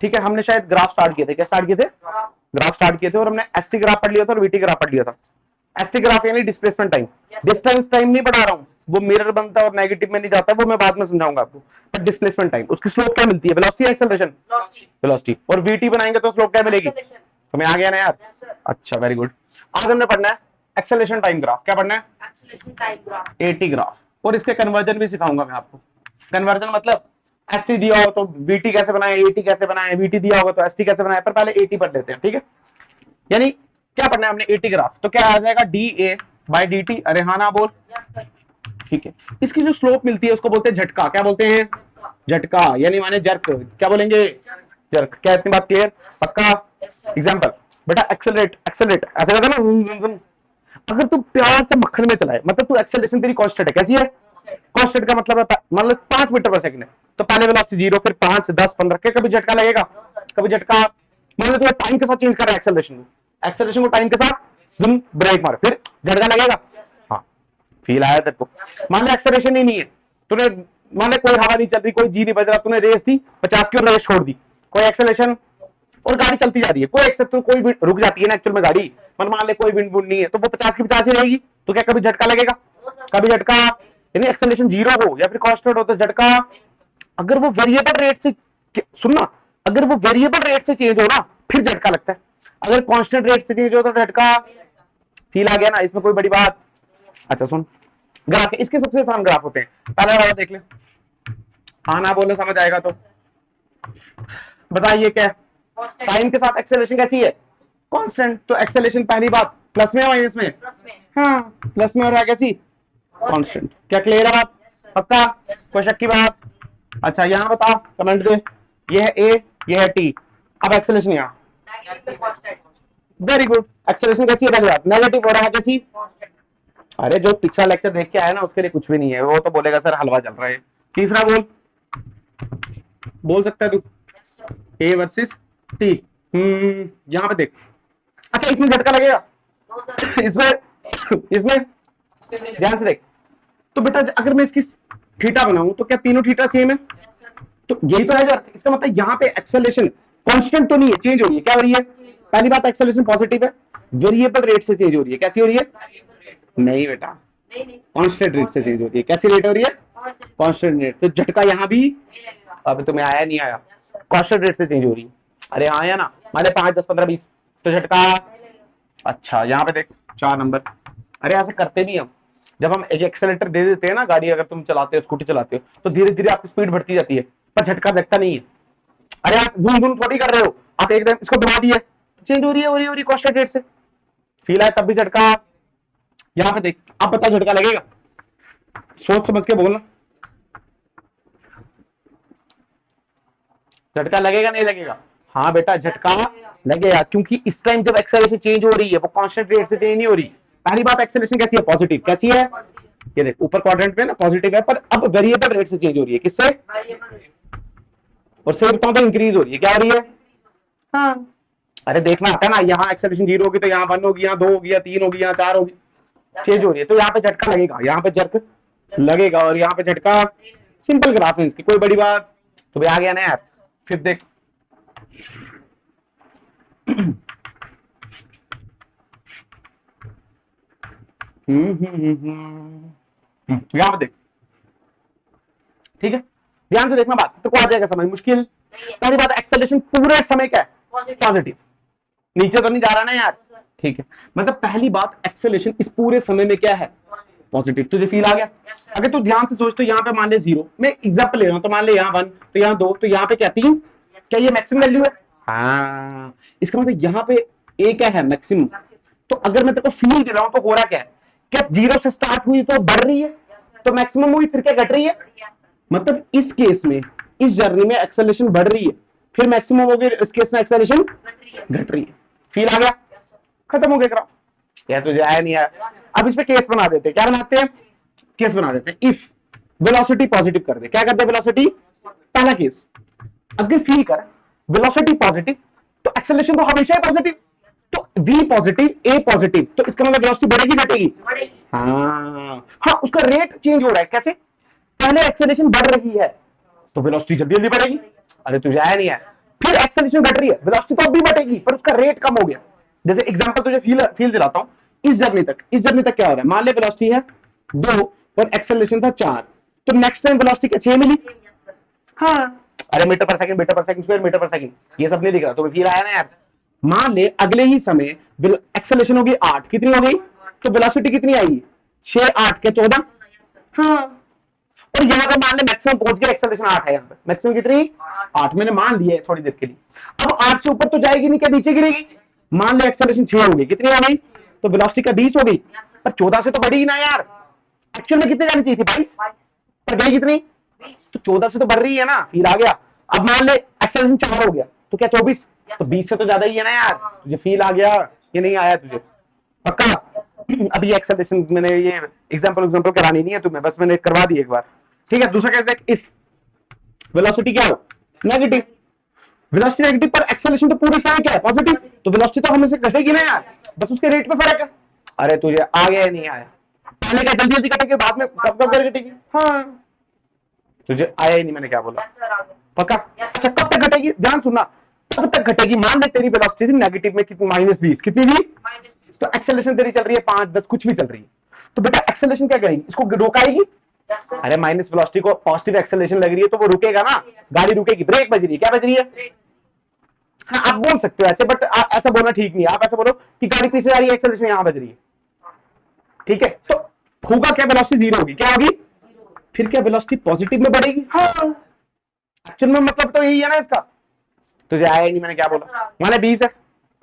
ठीक है, हमने शायद ग्राफ स्टार्ट किए थे, क्या स्टार्ट किए थे, ग्राफ स्टार्ट किए थे, और हमने एसटी ग्राफ पढ़ लिया था और वीटी ग्राफ पढ़ लिया था। एसटी ग्राफ यानी डिस्प्लेसमेंट टाइम, डिस्टेंस टाइम नहीं पढ़ा रहा हूं, वो मिरर बनता है और नेगेटिव में नहीं जाता, वो मैं बाद में समझाऊंगा आपको। पर डिस्प्लेसमेंट टाइम, उसकी स्लोप क्या मिलती है, वेलोसिटी एक्सेलरेशन, वेलोसिटी। और वीटी बनाएंगे तो स्लोप क्या मिलेगी, तुम्हें आ गया ना यार, अच्छा वेरी गुड। आज हमने पढ़ना है एक्सेलरेशन टाइम ग्राफ, क्या पढ़ना है, acceleration time graph, eighty graph, और इसके कन्वर्जन भी सिखाऊंगा मैं आपको। कन्वर्जन मतलब एसटी दिया हो तो वीटी कैसे बनाए, एटी कैसे बनाए, वीटी दिया होगा तो एसटी कैसे बनाए, पर पहले एटी पढ़ लेते हैं, ठीक है। यानी क्या पढ़ना है हमने, एटी ग्राफ, तो क्या आ जाएगा D A by D T, अरे हाँ ना बोल, ठीक है। इसकी जो स्लोप मिलती है उसको बोलते हैं झटका, क्या बोलते हैं, झटका, यानी माने जर्क, क्या बोलेंगे, जर्क। क्या इतनी बात क्लियर, पक्का। एग्जांपल बेटा, एक्सेलरेट, एक्सेलरेट ऐसे कहता है ना, अगर तू प्यार से मक्खन में चलाए, मतलब तू एक्सेलरेशन तेरी कांस्टेंट है, कैसी है, कांस्टेंट का मतलब है मतलब 5 मीटर पर सेकंड है, तो पहले वेलोसिटी 0, फिर 5, 10, 15 के कभी झटका लगेगा, कभी झटका, मतलब तू टाइम के साथ चेंज कर रहा है एक्सेलरेशन को, एक्सेलरेशन को टाइम के साथ, जूम ब्रेक मार, फिर झटका लगेगा, हाँ फील आया तेरे को। मान ले एक्सेलरेशन ही नहीं है, तूने मान ले कोई हवा नहीं चल रही, कोई जी नहीं बज रहा, तूने रेस दी 50 की और रेस छोड़ दी, कोई एक्सेलरेशन, और गाड़ी चलती जा रही है, कोई एक्सेप्ट, कोई भी रुक जाती है ना एक्चुअल में गाड़ी, मान ले कोई विंड वुंड नहीं है, तो वो 50 की 50 ही रहेगी, तो क्या कभी झटका लगेगा, कभी झटका, यानी एक्सेलरेशन 0 हो या फिर कांस्टेंट हो तो झटका। अगर वो वेरिएबल रेट से, सुनना, अगर वो वेरिएबल रेट से चेंज हो ना फिर झटका लगता है, अगर कांस्टेंट रेट से चेंज हो तो झटका। फील आ गया ना, इसमें कोई बड़ी बात। अच्छा सुन, ग्राफ इसके सबसे आसान ग्राफ होते हैं, पहला वाला देख ले, हाँ ना बोले समझ आएगा तो बताइए क्या, टाइम के साथ एक्सेलरेशन कैसी है, कांस्टेंट, तो एक्सेलरेशन पहली बात प्लस में माइनस में, हाँ प्लस में, और है कैसी, कांस्टेंट। क्या क्लियर है बात, पक्का, कोई शक की बात। अच्छा यहाँ बता, कमेंट दे, ये है ए, ये है टी, अब एक्सेलरेशन यहाँ, वेरी गुड, एक्सेलरेशन कैसी है, पहली बात नेगेटिव हो रहा है, कैसी, अरे जो पिछला लेक्चर देख के आया ना उसके लिए कुछ भी नहीं है, वो तो बोलेगा सर हलवा चल रहा है। तीसरा बोल, बोल सकता है तू, ए वर्सेस टी, यहाँ पे देख, अच्छा इसमें झटका लगेगा, इसमें इसमें ध्यान से देख, तो बेटा अगर मैं इसकी थीटा बनाऊं तो क्या तीनों थीटा सेम है, तो यही तो है यार, इसका मतलब यहाँ पे एक्सेलरेशन कांस्टेंट तो नहीं है, चेंज हो रही है, क्या हो रही है, पहली बात एक्सेलरेशन पॉजिटिव है, वेरिएबल रेट से चेंज हो रही है, कैसी हो रही है, नहीं बेटा कांस्टेंट रेट से चेंज हो रही है, कैसी रेट हो रही है, कांस्टेंट रेट, तो झटका यहाँ भी, अब तुम्हें आया नहीं आया, कांस्टेंट रेट से चेंज हो रही है, अरे हाँ या ना, मान 5, 10, 15, 20, तो झटका। अच्छा यहाँ पे देख 4 नंबर, अरे ऐसे करते नहीं हम, जब हम एक एक्सेलेरेटर दे देते हैं ना गाड़ी, अगर तुम चलाते हो स्कूटी चलाते हो तो धीरे धीरे आपकी स्पीड बढ़ती जाती है, पर झटका लगता नहीं है, अरे आप घूम घूम थोड़ी कर रहे हो, आप एकदम इसको दबा दिए, चेंज हो रही है, हो रही है कांस्टेंट रेट से, फील आया तब भी झटका। यहाँ पे देख, अब बता झटका लगेगा, सोच समझ के बोलना, झटका लगेगा नहीं लगेगा, हाँ बेटा झटका लगेगा, क्योंकि इस टाइम जब एक्सेलरेशन चेंज हो रही है वो कांस्टेंट रेट से चेंज नहीं हो रही। पहली बात एक्सेलरेशन कैसी है, पॉजिटिव, कैसी है, ये देख ऊपर क्वाड्रेंट में ना पॉजिटिव है, पर अब वेरिएबल रेट से चेंज हो रही है, किससे, और सही बताऊं तो इंक्रीज हो रही है, क्या हो रही है, हाँ अरे देखना आता है ना, यहाँ एक्सेलरेशन 0 होगी तो यहाँ 1 होगी, यहाँ 2 होगी, यहाँ 3 होगी, यहाँ 4 होगी, चेंज हो रही है, तो यहाँ पे झटका लगेगा, यहाँ पे झटक लगेगा, और यहाँ पे झटका, सिंपल ग्राफ है इसकी, कोई बड़ी बात, तो भी आ गया ना यार। फिर देख यहाँ पे देख, ठीक है, ध्यान से देखना बात, तो को आ जाएगा समझ, मुश्किल। पहली बात एक्सेलरेशन पूरे समय क्या है, पॉजिटिव, नीचे तो नहीं जा रहा ना यार, ठीक है, मतलब पहली बात एक्सेलरेशन इस पूरे समय में क्या है, पॉजिटिव, तुझे फील आ गया। अगर तू ध्यान से सोच तो यहाँ पे मान ले 0, मैं एग्जांपल ले रहा हूं, तो मान ले यहाँ 1, तो यहाँ 2, तो यहाँ पे क्या 3, क्या ये मैक्सिमम वैल्यू है, हाँ इसका मतलब यहाँ पे ए क्या है, मैक्सिमम। तो अगर मैं तेरे को फील दे रहा हूं तो हो रहा क्या है, क्या 0 से स्टार्ट हुई तो बढ़ रही है, तो मैक्सिमम हुई फिर क्या घट रही है, मतलब इस केस में इस जर्नी में एक्सेलरेशन बढ़ रही है, फिर मैक्सिमम हो गई, इस केस में एक्सेलरेशन घट रही है, फील आ गया, खत्म हो गया ग्राफ, यार तुझे आया नहीं आया। अब इस पे केस बना देते हैं, क्या बनाते हैं, केस बना देते हैं, इफ वेलोसिटी पॉजिटिव कर दे, क्या करते हैं वेलोसिटी, पहला केस, अगर फील कर वेलोसिटी पॉजिटिव तो एक्सेलरेशन तो हमेशा ही पॉजिटिव, तो v पॉजिटिव a पॉजिटिव, तो इसका मतलब वेलोसिटी बढ़ेगी घटेगी, हाँ उसका रेट चेंज हो रहा है, कैसे, पहले एक्सेलरेशन बढ़ रही है तो वेलोसिटी जल्दी जल्दी बढ़ेगी, अरे तुझे आया नहीं है, फिर एक्सेलरेशन घट रही है, वेलोसिटी तो अब भी बढ़ेगी पर उसका रेट कम हो गया। जैसे एग्जांपल तुझे फील दिलाता हूं, इस जर्नी तक क्या हो रहा है, मान ले वेलोसिटी है 2 और एक्सेलरेशन था 4, तो नेक्स्ट टाइम वेलोसिटी क्या 6 मिली? हाँ, अरे मीटर पर सेकंड स्क्वायर मीटर पर सेकंड, ये सब नहीं दिख रहा, तो फील आया ना यार। मान ले अगले ही समय एक्सेलरेशन होगी 8, कितनी हो गई? तो वेलोसिटी कितनी आएगी? 6 8 के 14। हाँ, और यहाँ पे मान ले मैक्सिमम पहुंच गया, एक्सेलरेशन 8 है, यहाँ पे मैक्सिमम कितनी? 8 मैंने मान लिया है थोड़ी देर के लिए। अब 8 से ऊपर तो जाएगी नहीं, क्या नीचे गिरेगी? मान ले एक्सेलरेशन 6 हो गई, कितनी हो गई? तो वेलोसिटी का 20 हो गई, पर 14 से तो बढ़ी ही ना यार। एक्चुअल में कितने जानी चाहिए थी? 22, पर गई कितनी? तो 14 से तो बढ़ रही है ना, फिर आ गया। अब मान ले एक्सेलरेशन 4 हो गया, तो क्या 24? तो 20 से तो ज्यादा ही है ना यार। तुझे फील आ गया ये नहीं आया तुझे? पक्का? अब ये एक्सेलरेशन मैंने ये एग्जांपल करानी नहीं है तुम्हें, बस मैंने करवा दी एक बार। ठीक है, दूसरा केस देख, इफ वेलोसिटी क्या हो? नेगेटिव, वेलोसिटी नेगेटिव पर एक्सेलरेशन तो पूरी समय क्या है? पॉजिटिव, तो वेलोसिटी तो हमेशा घटेगी ना यार, बस उसके रेट में फर्क है। अरे तुझे आ गया या नहीं आया? पहले क्या जल्दी जल्दी घटेगी, बाद में कब कब घटेगी? हाँ, तुझे आया ही नहीं, मैंने क्या बोला? पक्का? अच्छा, कब तक घटेगी? ध्यान सुनना, तब तक घटेगी, मान ले तेरी वेलोसिटी थी नेगेटिव में कितनी? -20, कितनी थी? तो एक्सेलरेशन तेरी चल रही है 5 10 कुछ भी चल रही है, तो बेटा एक्सेलरेशन क्या करेगी? इसको रोकाएगी? अरे माइनस वेलोसिटी को पॉजिटिव एक्सेलरेशन लग रही है तो वो रुकेगा ना, गाड़ी रुकेगी। ब्रेक बज रही है, क्या बज रही है? हाँ, आप बोल सकते हो ऐसे, बट ऐसा बोलना ठीक नहीं है। आप ऐसा बोलो कि गाड़ी पीछे आ रही है, एक्सेलरेशन यहां बज रही है, ठीक है? तो होगा क्या? वेलोसिटी 0 होगी, क्या होगी? फिर क्या वेलोसिटी पॉजिटिव में बढ़ेगी? हाँ, एक्चुअल में मतलब तो यही है ना इसका। तुझे आया ही नहीं, मैंने क्या बोला? माने 20 है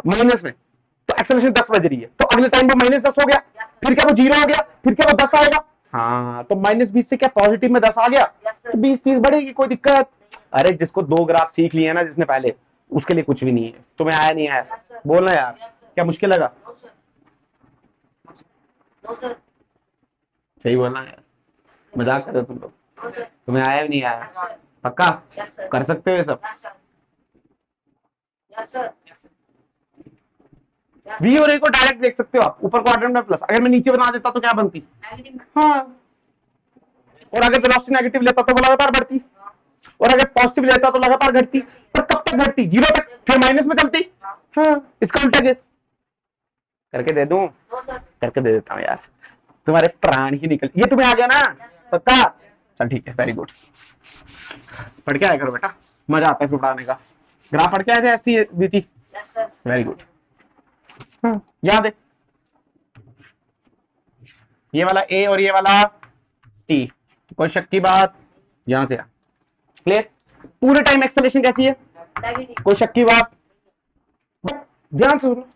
माइनस में, तो एक्सेलरेशन 10 बज रही है, तो अगले टाइम वो -10 हो गया, फिर क्या वो 0 हो गया, फिर क्या वो 10 आएगा? हाँ, तो -20 से क्या पॉजिटिव में 10 आ गया, तो 20 30 बढ़ेगी, कोई दिक्कत? अरे जिसको 2 ग्राफ सीख लिए ना जिसने पहले, उसके लिए कुछ भी नहीं है। तुम्हें आया नहीं आया? बोलना यार, क्या मुश्किल लगा? सही बोलना यार, मजाक कर रहे हो तुम लोग। तुम्हें आया भी नहीं आया? पक्का? कर सकते हो ये सब? वी और ए को डायरेक्ट देख सकते हो आप, ऊपर क्वाड्रेंट में प्लस, अगर मैं नीचे बना देता तो क्या बनती? हाँ, और अगर वेलोसिटी नेगेटिव लेता तो वो लगातार बढ़ती, और अगर पॉजिटिव लेता तो लगातार घटती। पर कब तक घटती? 0 तक, फिर माइनस में चलती। हाँ, इसका उल्टा केस करके दे दूं? करके दे देता हूँ यार, तुम्हारे प्राण ही निकल। ये तुम्हें आ गया ना? पक्का? चल ठीक है, वेरी गुड। पढ़ के आया करो बेटा, मजा आता है पढ़ाने का। ग्राफ पढ़ के आए थे ऐसी बीती? Very good. याद है ये वाला ए और ये वाला टी, कोई शक की बात? यहां से क्लियर? पूरे टाइम एक्सेलरेशन कैसी है? कोई शक की बात? ध्यान से सुनो,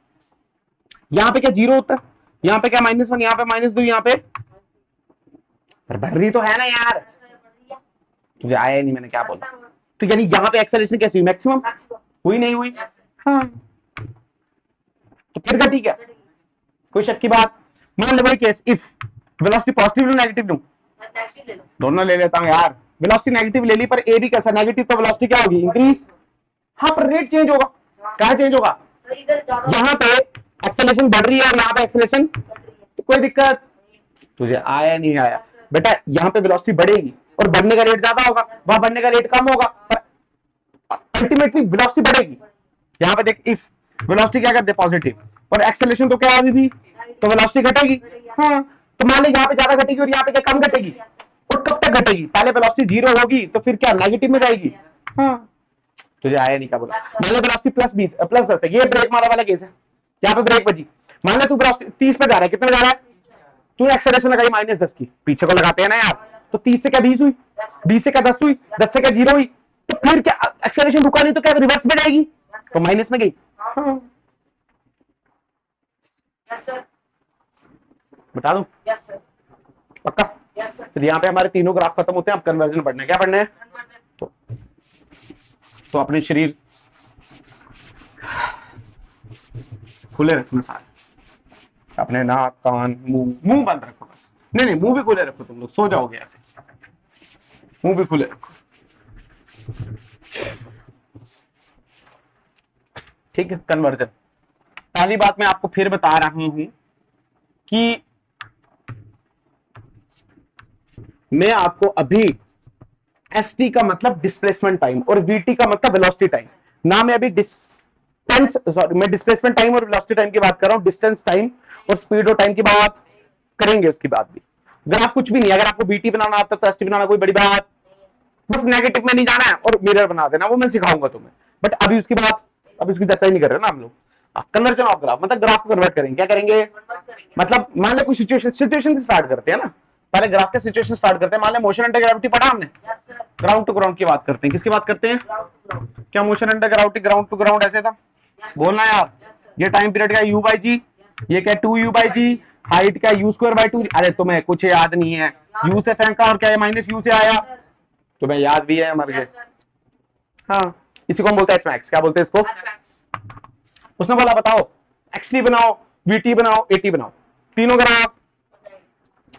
यहां पे क्या 0 होता है, यहां पे क्या -1, यहां पे -2, यहां पे पर बढ़ रही तो है ना यार। तुझे आया नहीं, मैंने क्या बोला? तो यानी यहां पे एक्सेलरेशन कैसी हुई? मैक्सिमम हुई नहीं हुई? हाँ, तो फिर घटी क्या? कोई शक की बात? मान लो केस, इफ वेलोसिटी पॉजिटिव लूं नेगेटिव लूं? दोनों ले लेता हूं यार। वेलोसिटी नेगेटिव ले ली, पर ए भी कैसा नेगेटिव, तो वेलोसिटी क्या होगी? इंक्रीज। हाँ, पर रेट चेंज होगा। क्या चेंज होगा? यहाँ पे एक्सेलरेशन बढ़ रही है और यहाँ पे एक्सेलरेशन, तो कोई दिक्कत? तुझे आया नहीं आया? बेटा यहाँ पे वेलोसिटी बढ़ेगी और बढ़ने का रेट ज्यादा होगा, वहां बढ़ने का रेट कम होगा, पर अल्टीमेटली वेलोसिटी बढ़ेगी। यहाँ पे देख, इफ वेलोसिटी क्या करते? पॉजिटिव, और एक्सेलरेशन तो क्या अभी भी, तो वेलोसिटी घटेगी। हाँ, तो मान ली यहाँ पे ज्यादा घटेगी और यहाँ पे क्या कम घटेगी, और कब तक घटेगी? पहले वेलोसिटी 0 होगी तो फिर क्या नेगेटिव में जाएगी। हाँ, तुझे आया नहीं, क्या बोला? मान लो वेलोसिटी +10 है, ये ब्रेक मारा वाला केस है, यहाँ पे ब्रेक बजी। मान लो तू वेलोसिटी 30 पे जा रहा है, कितने जा रहा है? तू एक्सेलरेशन लगाई -10 की, पीछे को लगाते हैं ना यार, तो 30 से क्या 20 हुई, 20 से क्या 10 हुई, 10 से क्या 0 हुई, तो फिर क्या एक्सेलरेशन रुका नहीं तो क्या रिवर्स में जाएगी, तो माइनस में गई। हाँ, बता दूं? पक्का? तो यहाँ पे हमारे तीनों ग्राफ खत्म होते हैं, अब कन्वर्जन पढ़ना है। क्या पढ़ना है? तो अपने शरीर खुले रखना सारे, अपने नाक कान मुंह बंद रखो बस। नहीं मुंह भी खुले रखो, तुम लोग सो जाओगे ऐसे, मुंह भी खुले रखो, ठीक है? कन्वर्जन, पहली बात मैं आपको फिर बता रहा हूं कि मैं आपको अभी एसटी का मतलब डिस्प्लेसमेंट टाइम और वीटी का मतलब वेलोसिटी टाइम, ना मैं अभी डिस्टेंस, सॉरी मैं डिस्प्लेसमेंट टाइम और वेलोसिटी टाइम की बात कर रहा हूं, डिस्टेंस टाइम और स्पीड और टाइम की बात करेंगे उसकी बात भी। ग्राफ कुछ भी नहीं, अगर आपको बीटी बनाना आता है तो एसटी बनाना कोई बड़ी बात, बस नेगेटिव में नहीं जाना है और मिरर बना देना, वो मैं सिखाऊंगा तुम्हें, बट अभी उसकी बात, अभी उसकी चर्चा ही नहीं कर रहे ना हम लोग। कन्वर्जन ऑफ ग्राफ मतलब ग्राफ को कन्वर्ट करेंगे, क्या करेंगे, मतलब मान लो कोई सिचुएशन से स्टार्ट करते हैं ना, पहले ग्राफ का सिचुएशन स्टार्ट करते हैं, मान लो मोशन अंडर ग्रेविटी पढ़ा हमने, ग्राउंड टू ग्राउंड की बात करते हैं, किसकी बात करते हैं, क्या motion under gravity ground to ground ऐसे था, बोलना यार, ये टाइम पीरियड का यू बाई जी, ये क्या 2u बाई जी, हाइट का यू स्क्वायर बाई 2, अरे तुम्हें कुछ याद नहीं है, यू से फेंका और क्या है माइनस यू से आया, तुम्हें याद भी है, मर गए। हाँ, इसी को हम बोलते हैं एच मैक्स, क्या बोलते हैं इसको, उसने बोला बताओ एक्सटी बनाओ, वीटी बनाओ, एटी बनाओ, तीनों ग्राफ,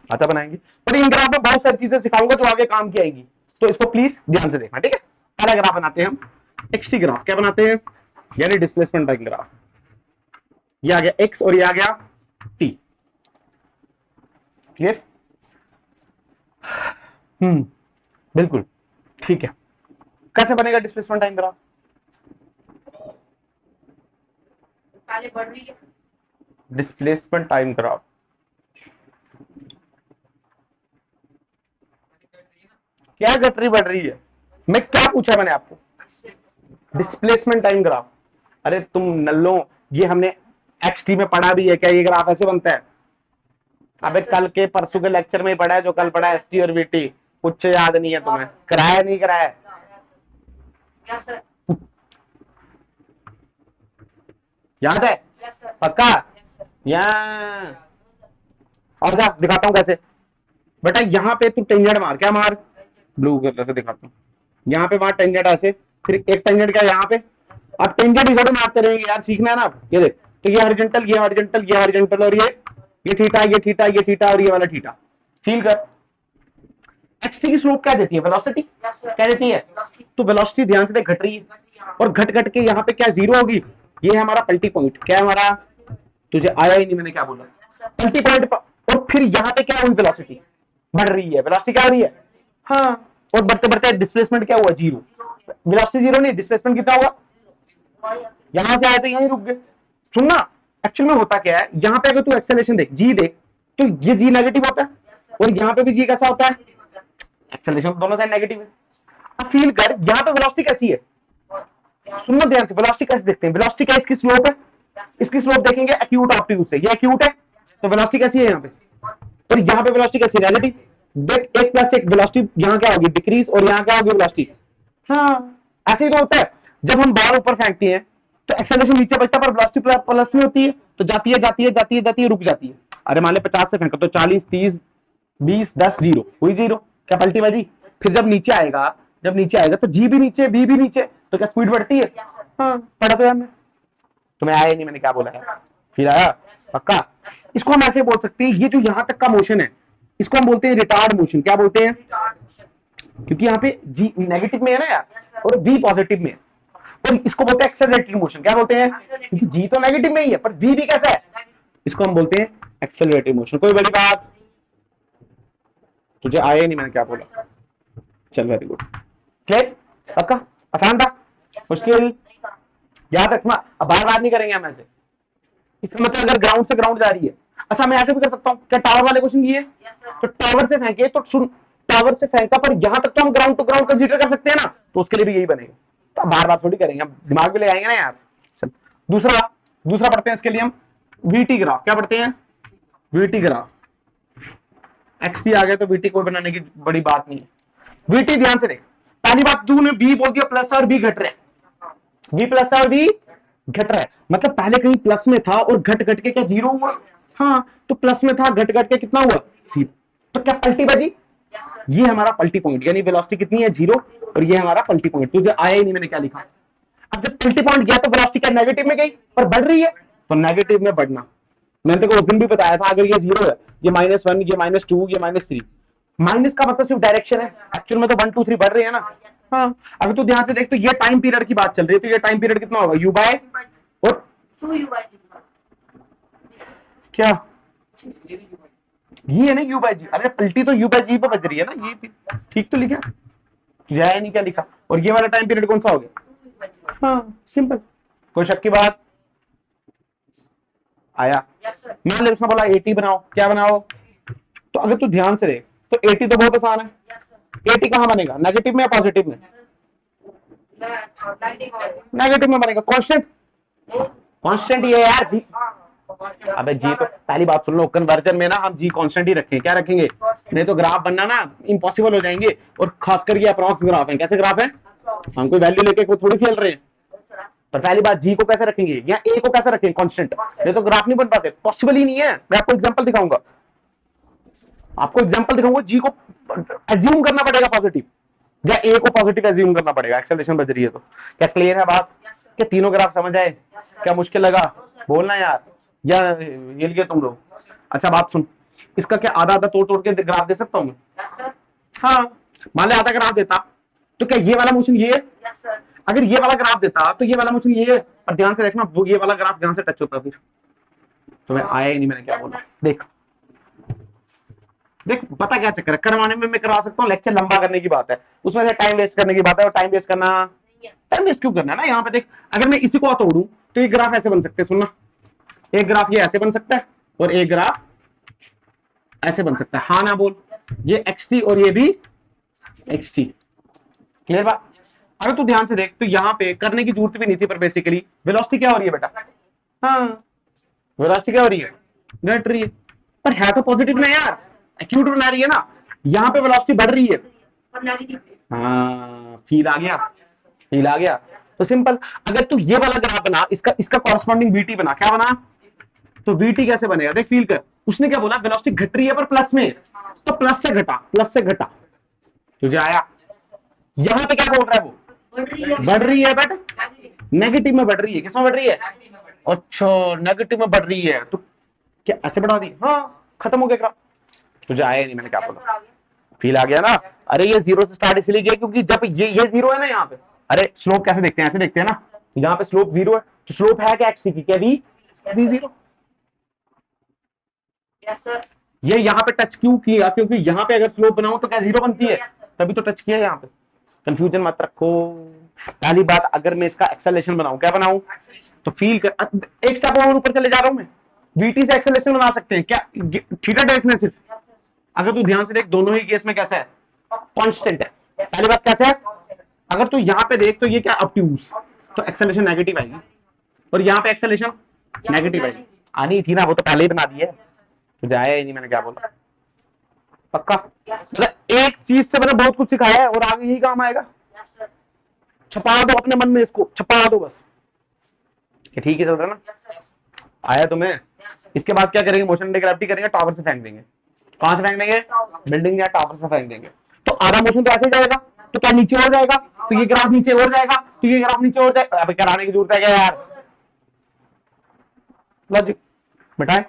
अच्छा बनाएंगे, पर इन ग्राफ में बहुत सारी चीजें सिखाऊंगा जो आगे काम की आएगी, तो इसको प्लीज ध्यान से देखना, ठीक है। पहला ग्राफ बनाते हैं हम एक्सटी ग्राफ, क्या बनाते हैं, यानी डिस्प्लेसमेंट टाइम ग्राफ, ये आ गया एक्स और ये आ गया टी, क्लियर, बिल्कुल ठीक है। कैसे बनेगा डिस्प्लेसमेंट टाइम ग्राफ, पहले बढ़ रही है डिस्प्लेसमेंट टाइम ग्राफ, क्या घट रही बढ़ रही है, मैं क्या पूछा मैंने आपको, डिस्प्लेसमेंट टाइम ग्राफ, अरे तुम नल्लो, ये हमने एक्सटी में पढ़ा भी है क्या, ये ग्राफ ऐसे बनता है, अबे कल के परसों के लेक्चर में ही पढ़ा है, जो कल पढ़ा है एसटी और वीटी, कुछ याद नहीं है तुम्हें, कराया नहीं कराया, क्या सर, याद है यस सर, पक्का, यस सर, यहाँ और जा दिखाता हूँ कैसे, बेटा यहाँ पे तू टेंजेंट मार, क्या मार, ब्लू कलर से दिखाता हूँ, यहाँ पे मार टेंजेंट ऐसे, फिर एक टेंजेंट क्या यहाँ पे, अब टेंजेंट इधर मारते रहेंगे यार, सीखना है ना, ये देख, तो ये हॉरिजॉन्टल, ये हॉरिजॉन्टल, ये हॉरिजॉन्टल, और ये थीटा, ये थीटा, ये थीटा, और ये वाला थीटा, फील कर, एक्सटी की स्लोप क्या देती है, वेलोसिटी यस सर, क्या देती है, वेलोसिटी, तो वेलोसिटी ध्यान से देख घट रही है, और घट घट के यहाँ पे क्या जीरो होगी, ये है हमारा पल्टी पॉइंट, क्या है हमारा, तुझे आया ही नहीं मैंने क्या बोला, पल्टी पॉइंट, और फिर यहाँ पे क्या हुई, वेलोसिटी बढ़ रही है, वेलोसिटी क्या हो रही है, हाँ, और बढ़ते बढ़ते डिस्प्लेसमेंट क्या हुआ, जीरो, वेलोसिटी जीरो नहीं, डिस्प्लेसमेंट कितना हुआ, यहां से आए तो यहीं रुक गए, सुनना, एक्चुअल में होता क्या है, यहाँ पे अगर तू एक्सेलरेशन देख, जी देख, तो ये जी नेगेटिव होता है, और यहाँ पे भी जी कैसा होता है, एक्सेलरेशन दोनों साइड नेगेटिव है, अब फील कर यहाँ पे वेलोसिटी कैसी है, सुनना ध्यान से, वेलोसिटी कैसे देखते हैं, वेलोसिटी क्या इसकी स्लोप है, इसकी स्लोप देखेंगे एक्यूट ऑप्टिट्यूड से, ये एक्यूट है, तो वेलोसिटी कैसी है यहाँ पे, और यहाँ पे वेलोसिटी कैसी है, नेगेटिव, देख एक प्लस एक वेलोसिटी यहाँ क्या होगी, डिक्रीज, और यहाँ क्या होगी वेलोसिटी, हाँ ऐसे ही तो होता है, जब हम बाल ऊपर फेंकते हैं तो एक्सेलरेशन नीचे बचता है, पर वेलोसिटी प्लस में होती है, तो जाती है जाती है जाती है जाती है, रुक जाती है, अरे मान ले 50 से फेंका तो 40 30 20 10 जीरो, हुई जीरो, क्या पलटी बाजी, फिर जब नीचे आएगा, जब नीचे आएगा तो जी भी नीचे, बी भी नीचे, तो क्या स्पीड बढ़ती है, हाँ पढ़ा तो यार मैं, तुम्हें आया ही नहीं मैंने क्या बोला है, फिर आया पक्का, इसको हम ऐसे बोल सकते हैं, ये जो यहाँ तक का मोशन है इसको हम बोलते हैं रिटार्ड मोशन, क्या बोलते हैं, क्योंकि यहाँ पे जी नेगेटिव में है ना यार, और बी पॉजिटिव में है, और इसको बोलते हैं एक्सेलरेटेड मोशन, क्या बोलते हैं, क्योंकि जी तो नेगेटिव में ही है पर वी भी कैसा है, इसको हम बोलते हैं एक्सेलरेटेड मोशन, कोई बड़ी बात, तुझे आया ही नहीं मैंने क्या बोला, चल वेरी गुड, क्लियर, पक्का, आसान था, मुश्किल, याद रखना, अब बार बार नहीं करेंगे हम ऐसे, इसका मतलब अगर ग्राउंड से ग्राउंड जा रही है, अच्छा मैं ऐसे भी कर सकता हूँ, क्या टावर वाले क्वेश्चन ये, तो टावर से फेंके तो सुन, टावर से फेंका पर यहां तक तो हम ग्राउंड टू ग्राउंड कंसीडर कर सकते हैं ना, तो उसके लिए भी यही बनेगा, तो बार बार थोड़ी करेंगे, हम दिमाग में ले आएंगे ना यार, चल दूसरा दूसरा पढ़ते हैं, इसके लिए हम वीटी ग्राफ, क्या पढ़ते हैं, वीटी ग्राफ, एक्सटी आ गया तो वीटी को बनाने की बड़ी बात नहीं है, वीटी ध्यान से देख, पहली बात तूने बी बोल दिया प्लस और बी घट रहे, बी प्लस और बी घट रहा है, मतलब पहले कहीं प्लस में था और घट घट के क्या जीरो हुआ, हाँ तो प्लस में था घट घट के कितना हुआ, जीरो, तो क्या पलटी बजी, ये हमारा पलटी पॉइंट, यानी वेलोसिटी कितनी है, जीरो, और ये हमारा पलटी पॉइंट, तुझे आया ही नहीं मैंने क्या लिखा, अब जब पलटी पॉइंट गया तो वेलोसिटी क्या नेगेटिव में गई, पर बढ़ रही है, तो नेगेटिव में बढ़ना, मैंने तेरे को उस दिन भी बताया था, अगर ये जीरो है, ये -1, ये -2, ये -3, माइनस का मतलब सिर्फ डायरेक्शन है, एक्चुअल में तो 1 2 3 बढ़ रही है ना, हाँ अगर तू ध्यान से देख तो ये टाइम पीरियड की बात चल रही है, तो ये टाइम पीरियड कितना होगा, u बाय, और 2u बाय जी, क्या ये है ना u बाय जी, अरे पलटी तो u बाय जी पे बज रही है ना, ये ठीक तो लिखा, तुझे आया नहीं क्या लिखा, और ये वाला टाइम पीरियड कौन सा हो गया, हाँ सिंपल, कोई शक की बात? आया? Yes sir. मान ले उसने बोला 80 बनाओ, क्या बनाओ? तो अगर तू ध्यान से देख तो 80 तो बहुत आसान है। Yes sir. 80 कहाँ बनेगा, नेगेटिव में या पॉजिटिव में? नेगेटिव में बनेगा। कांस्टेंट, कांस्टेंट ये है यार जी। अबे जी तो पहली बात सुन लो, कन्वर्जन में ना हम जी कांस्टेंट ही रखेंगे। क्या रखेंगे? नहीं तो ग्राफ बनना ना इम्पॉसिबल हो जाएंगे। और खासकर ये अप्रॉक्स ग्राफ है। कैसे ग्राफ है? हम कोई वैल्यू लेके कोई थोड़ी खेल रहे हैं। पर पहली बात जी को कैसे रखेंगे या ए को कैसे रखेंगे? कांस्टेंट। नहीं तो ग्राफ नहीं बन पाते, पॉसिबल ही नहीं है। मैं आपको एग्जांपल दिखाऊंगा, आपको एग्जांपल दिखाऊंगा। जी को एज्यूम करना पड़ेगा पॉजिटिव या ए को पॉजिटिव एज्यूम करना पड़ेगा। एक्सेलरेशन बज रही है तो क्या क्लियर है बात? क्या तीनों ग्राफ समझ आए? क्या मुश्किल लगा? बोलना यार, या ये लिए तुम लोग? अच्छा बात सुन, इसका क्या आधा आधा तोड़ तोड़ के ग्राफ दे सकता हूँ मैं? हाँ, मान ले आधा ग्राफ देता तो क्या ये वाला मोशन ये है? अगर ये वाला ग्राफ देता तो ये वाला मोशन ये है। और ध्यान से देखना, वो ये वाला ग्राफ यहां से टच होता फिर तुम्हें आया ही नहीं। मैंने क्या बोला? देख देख, पता क्या चक्कर है? करवाने में मैं करवा सकता हूँ, लेक्चर लंबा करने की बात है, उसमें से टाइम वेस्ट करने की बात है। और टाइम वेस्ट करना, टाइम वेस्ट क्यों करना है ना? यहाँ पे देख, अगर मैं इसी को तोड़ू तो ये ग्राफ ऐसे बन सकते हैं। सुनना, एक ग्राफ ये ऐसे बन सकता है और एक ग्राफ ऐसे बन सकता है। हाँ ना बोल? ये xt और ये भी xt। क्लियर बात? अगर तू ध्यान से देख तो यहाँ पे करने की जरूरत भी नहीं थी, पर बेसिकली वेलोसिटी क्या हो रही है बेटा? हाँ, वेलोसिटी क्या हो रही है? घट रही है। पर है तो पॉजिटिव ना यार, एक्यूट बना रही है ना। यहाँ पे वेलोसिटी बढ़ रही है। हाँ, फील आ गया? फील आ गया? तो सिंपल, अगर तू ये वाला ग्राफ बना, इसका कॉरस्पॉन्डिंग VT बना। क्या बना? तो VT कैसे बनेगा? देख, फील कर। उसने क्या बोला? वेलोसिटी घट रही है पर प्लस में, तो प्लस से घटा, प्लस से घटा। तुझे आया? यहां पे क्या बोल रहा है वो? बढ़ रही है बट नेगेटिव में बढ़ रही है। किसमें बढ़ रही है? अच्छा, नेगेटिव में बढ़ रही है। तो क्या ऐसे बढ़ा दी? हाँ, खत्म हो गया ग्राफ। तुझे आया नहीं? मैंने क्या बोला? फील आ गया ना? अरे ये जीरो से स्टार्ट इसलिए किया क्योंकि जब ये जीरो है ना यहाँ पे, अरे स्लोप कैसे देखते हैं? ऐसे देखते हैं ना। यहाँ पे स्लोप जीरो है, तो स्लोप है क्या एक्स की? क्या वी जीरो। ये यहाँ पे टच क्यों किया? क्योंकि यहाँ पे अगर स्लोप बनाऊं तो क्या जीरो बनती है? तभी तो टच किया यहाँ पे। कंफ्यूजन मत रखो। पहली बात, अगर मैं इसका एक्सेलरेशन बनाऊं, क्या बनाऊं? तो फील कर, एक स्टेप और ऊपर चले जा रहा हूं मैं। VT से एक्सेलरेशन बना सकते हैं क्या? थीटा डायरेक्शन है सिर्फ। अगर तू ध्यान से देख, दोनों ही केस में कैसा है? कांस्टेंट है। पहली बात कैसे है? अगर तू यहाँ पे देख तो ये क्या ऑब्ट्यूज, तो एक्सेलरेशन नेगेटिव आएगी। और यहाँ पे एक्सेलरेशन नेगेटिव आएगी। आनी थी ना, वो तो पहले ही बना दी है। तुझे आया ही नहीं? मैंने क्या बोला? पक्का? मतलब एक चीज से मैंने बहुत कुछ सिखाया है और आगे यही काम आएगा। छपा दो अपने मन में, इसको छपा दो बस। ठीक है, चल रहा ना? आया तुम्हें? इसके बाद क्या करेंगे? मोशन एंटी ग्रेविटी करेंगे, टावर से फेंक देंगे। कहां से फेंक देंगे? बिल्डिंग या टावर से फेंक देंगे। तो आधा मोशन तो ऐसे जाएगा, तो क्या नीचे हो जाएगा? तो ये ग्राफ नीचे हो जाएगा, तो ये ग्राफ नीचे हो जाएगा। अब कराने की जरूरत है क्या यार? लॉजिक बेटा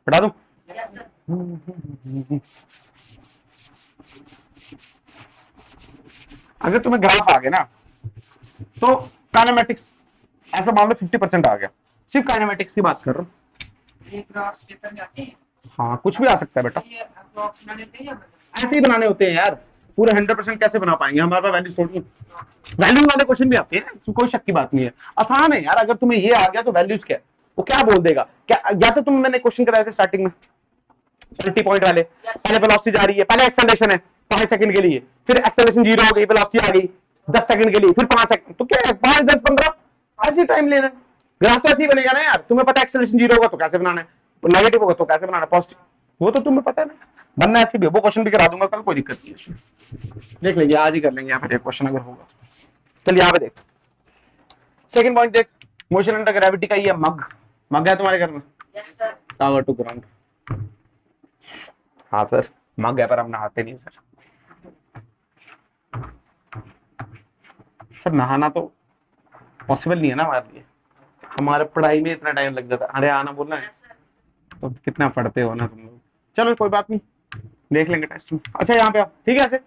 बता दूं? अगर तुम्हें ग्राफ आ गया ना, तो काइनेमेटिक्स ऐसा मान लो 50% आ गया। सिर्फ काइनेमेटिक्स की बात कर रहा हूँ। हाँ, कुछ भी आ सकता है बेटा। ऐसे ही बनाने होते हैं यार, पूरे 100% कैसे बना पाएंगे? हमारे पास वैल्यूज थोड़ी, वैल्यू वाले क्वेश्चन भी आते हैं, कोई शक की बात नहीं है। आसान है यार। अगर तुम्हें ये आ गया तो वैल्यूज क्या है, वो क्या बोल देगा? क्या या तो मैंने क्वेश्चन कराए थे स्टार्टिंग में 20 पॉइंट वाले। पहले वेलोसिटी जा रही है, पहले एक्सेलरेशन है 5 सेकंड के लिए, फिर एक्सेलरेशन 0 हो गई, वेलोसिटी आ गई 10 सेकंड के लिए, फिर 5 सेकंड। तो क्या है, 5 10 15 ऐसे टाइम लेना है। ग्राफ तो ऐसे ही बनेगा ना यार। तुम्हें पता है एक्सेलरेशन 0 होगा तो कैसे बनाना है, नेगेटिव होगा तो कैसे बनाना है, पॉजिटिव, वो तो तुम्हें पता है ना। बनना ऐसे भी, वो क्वेश्चन भी करा दूंगा कल, कोई दिक्कत नहीं है। देख लेंगे, आज ही कर लेंगे यहाँ पे एक क्वेश्चन अगर होगा। चल यहाँ पे देख, सेकंड पॉइंट देख, मोशन अंडर ग्रेविटी का ये मग है तुम्हारे घर में? Tower to ground. हाँ सर, मग है पर हम नहाते नहीं सर। सर नहाना तो पॉसिबल नहीं है ना हमारे लिए, हमारे पढ़ाई में इतना टाइम लग जाता है। अरे आना बोलना है तो कितना पढ़ते हो ना तुम लोग। चलो कोई बात नहीं, देख लेंगे टेस्ट में। अच्छा यहाँ पे आप ठीक है ऐसे,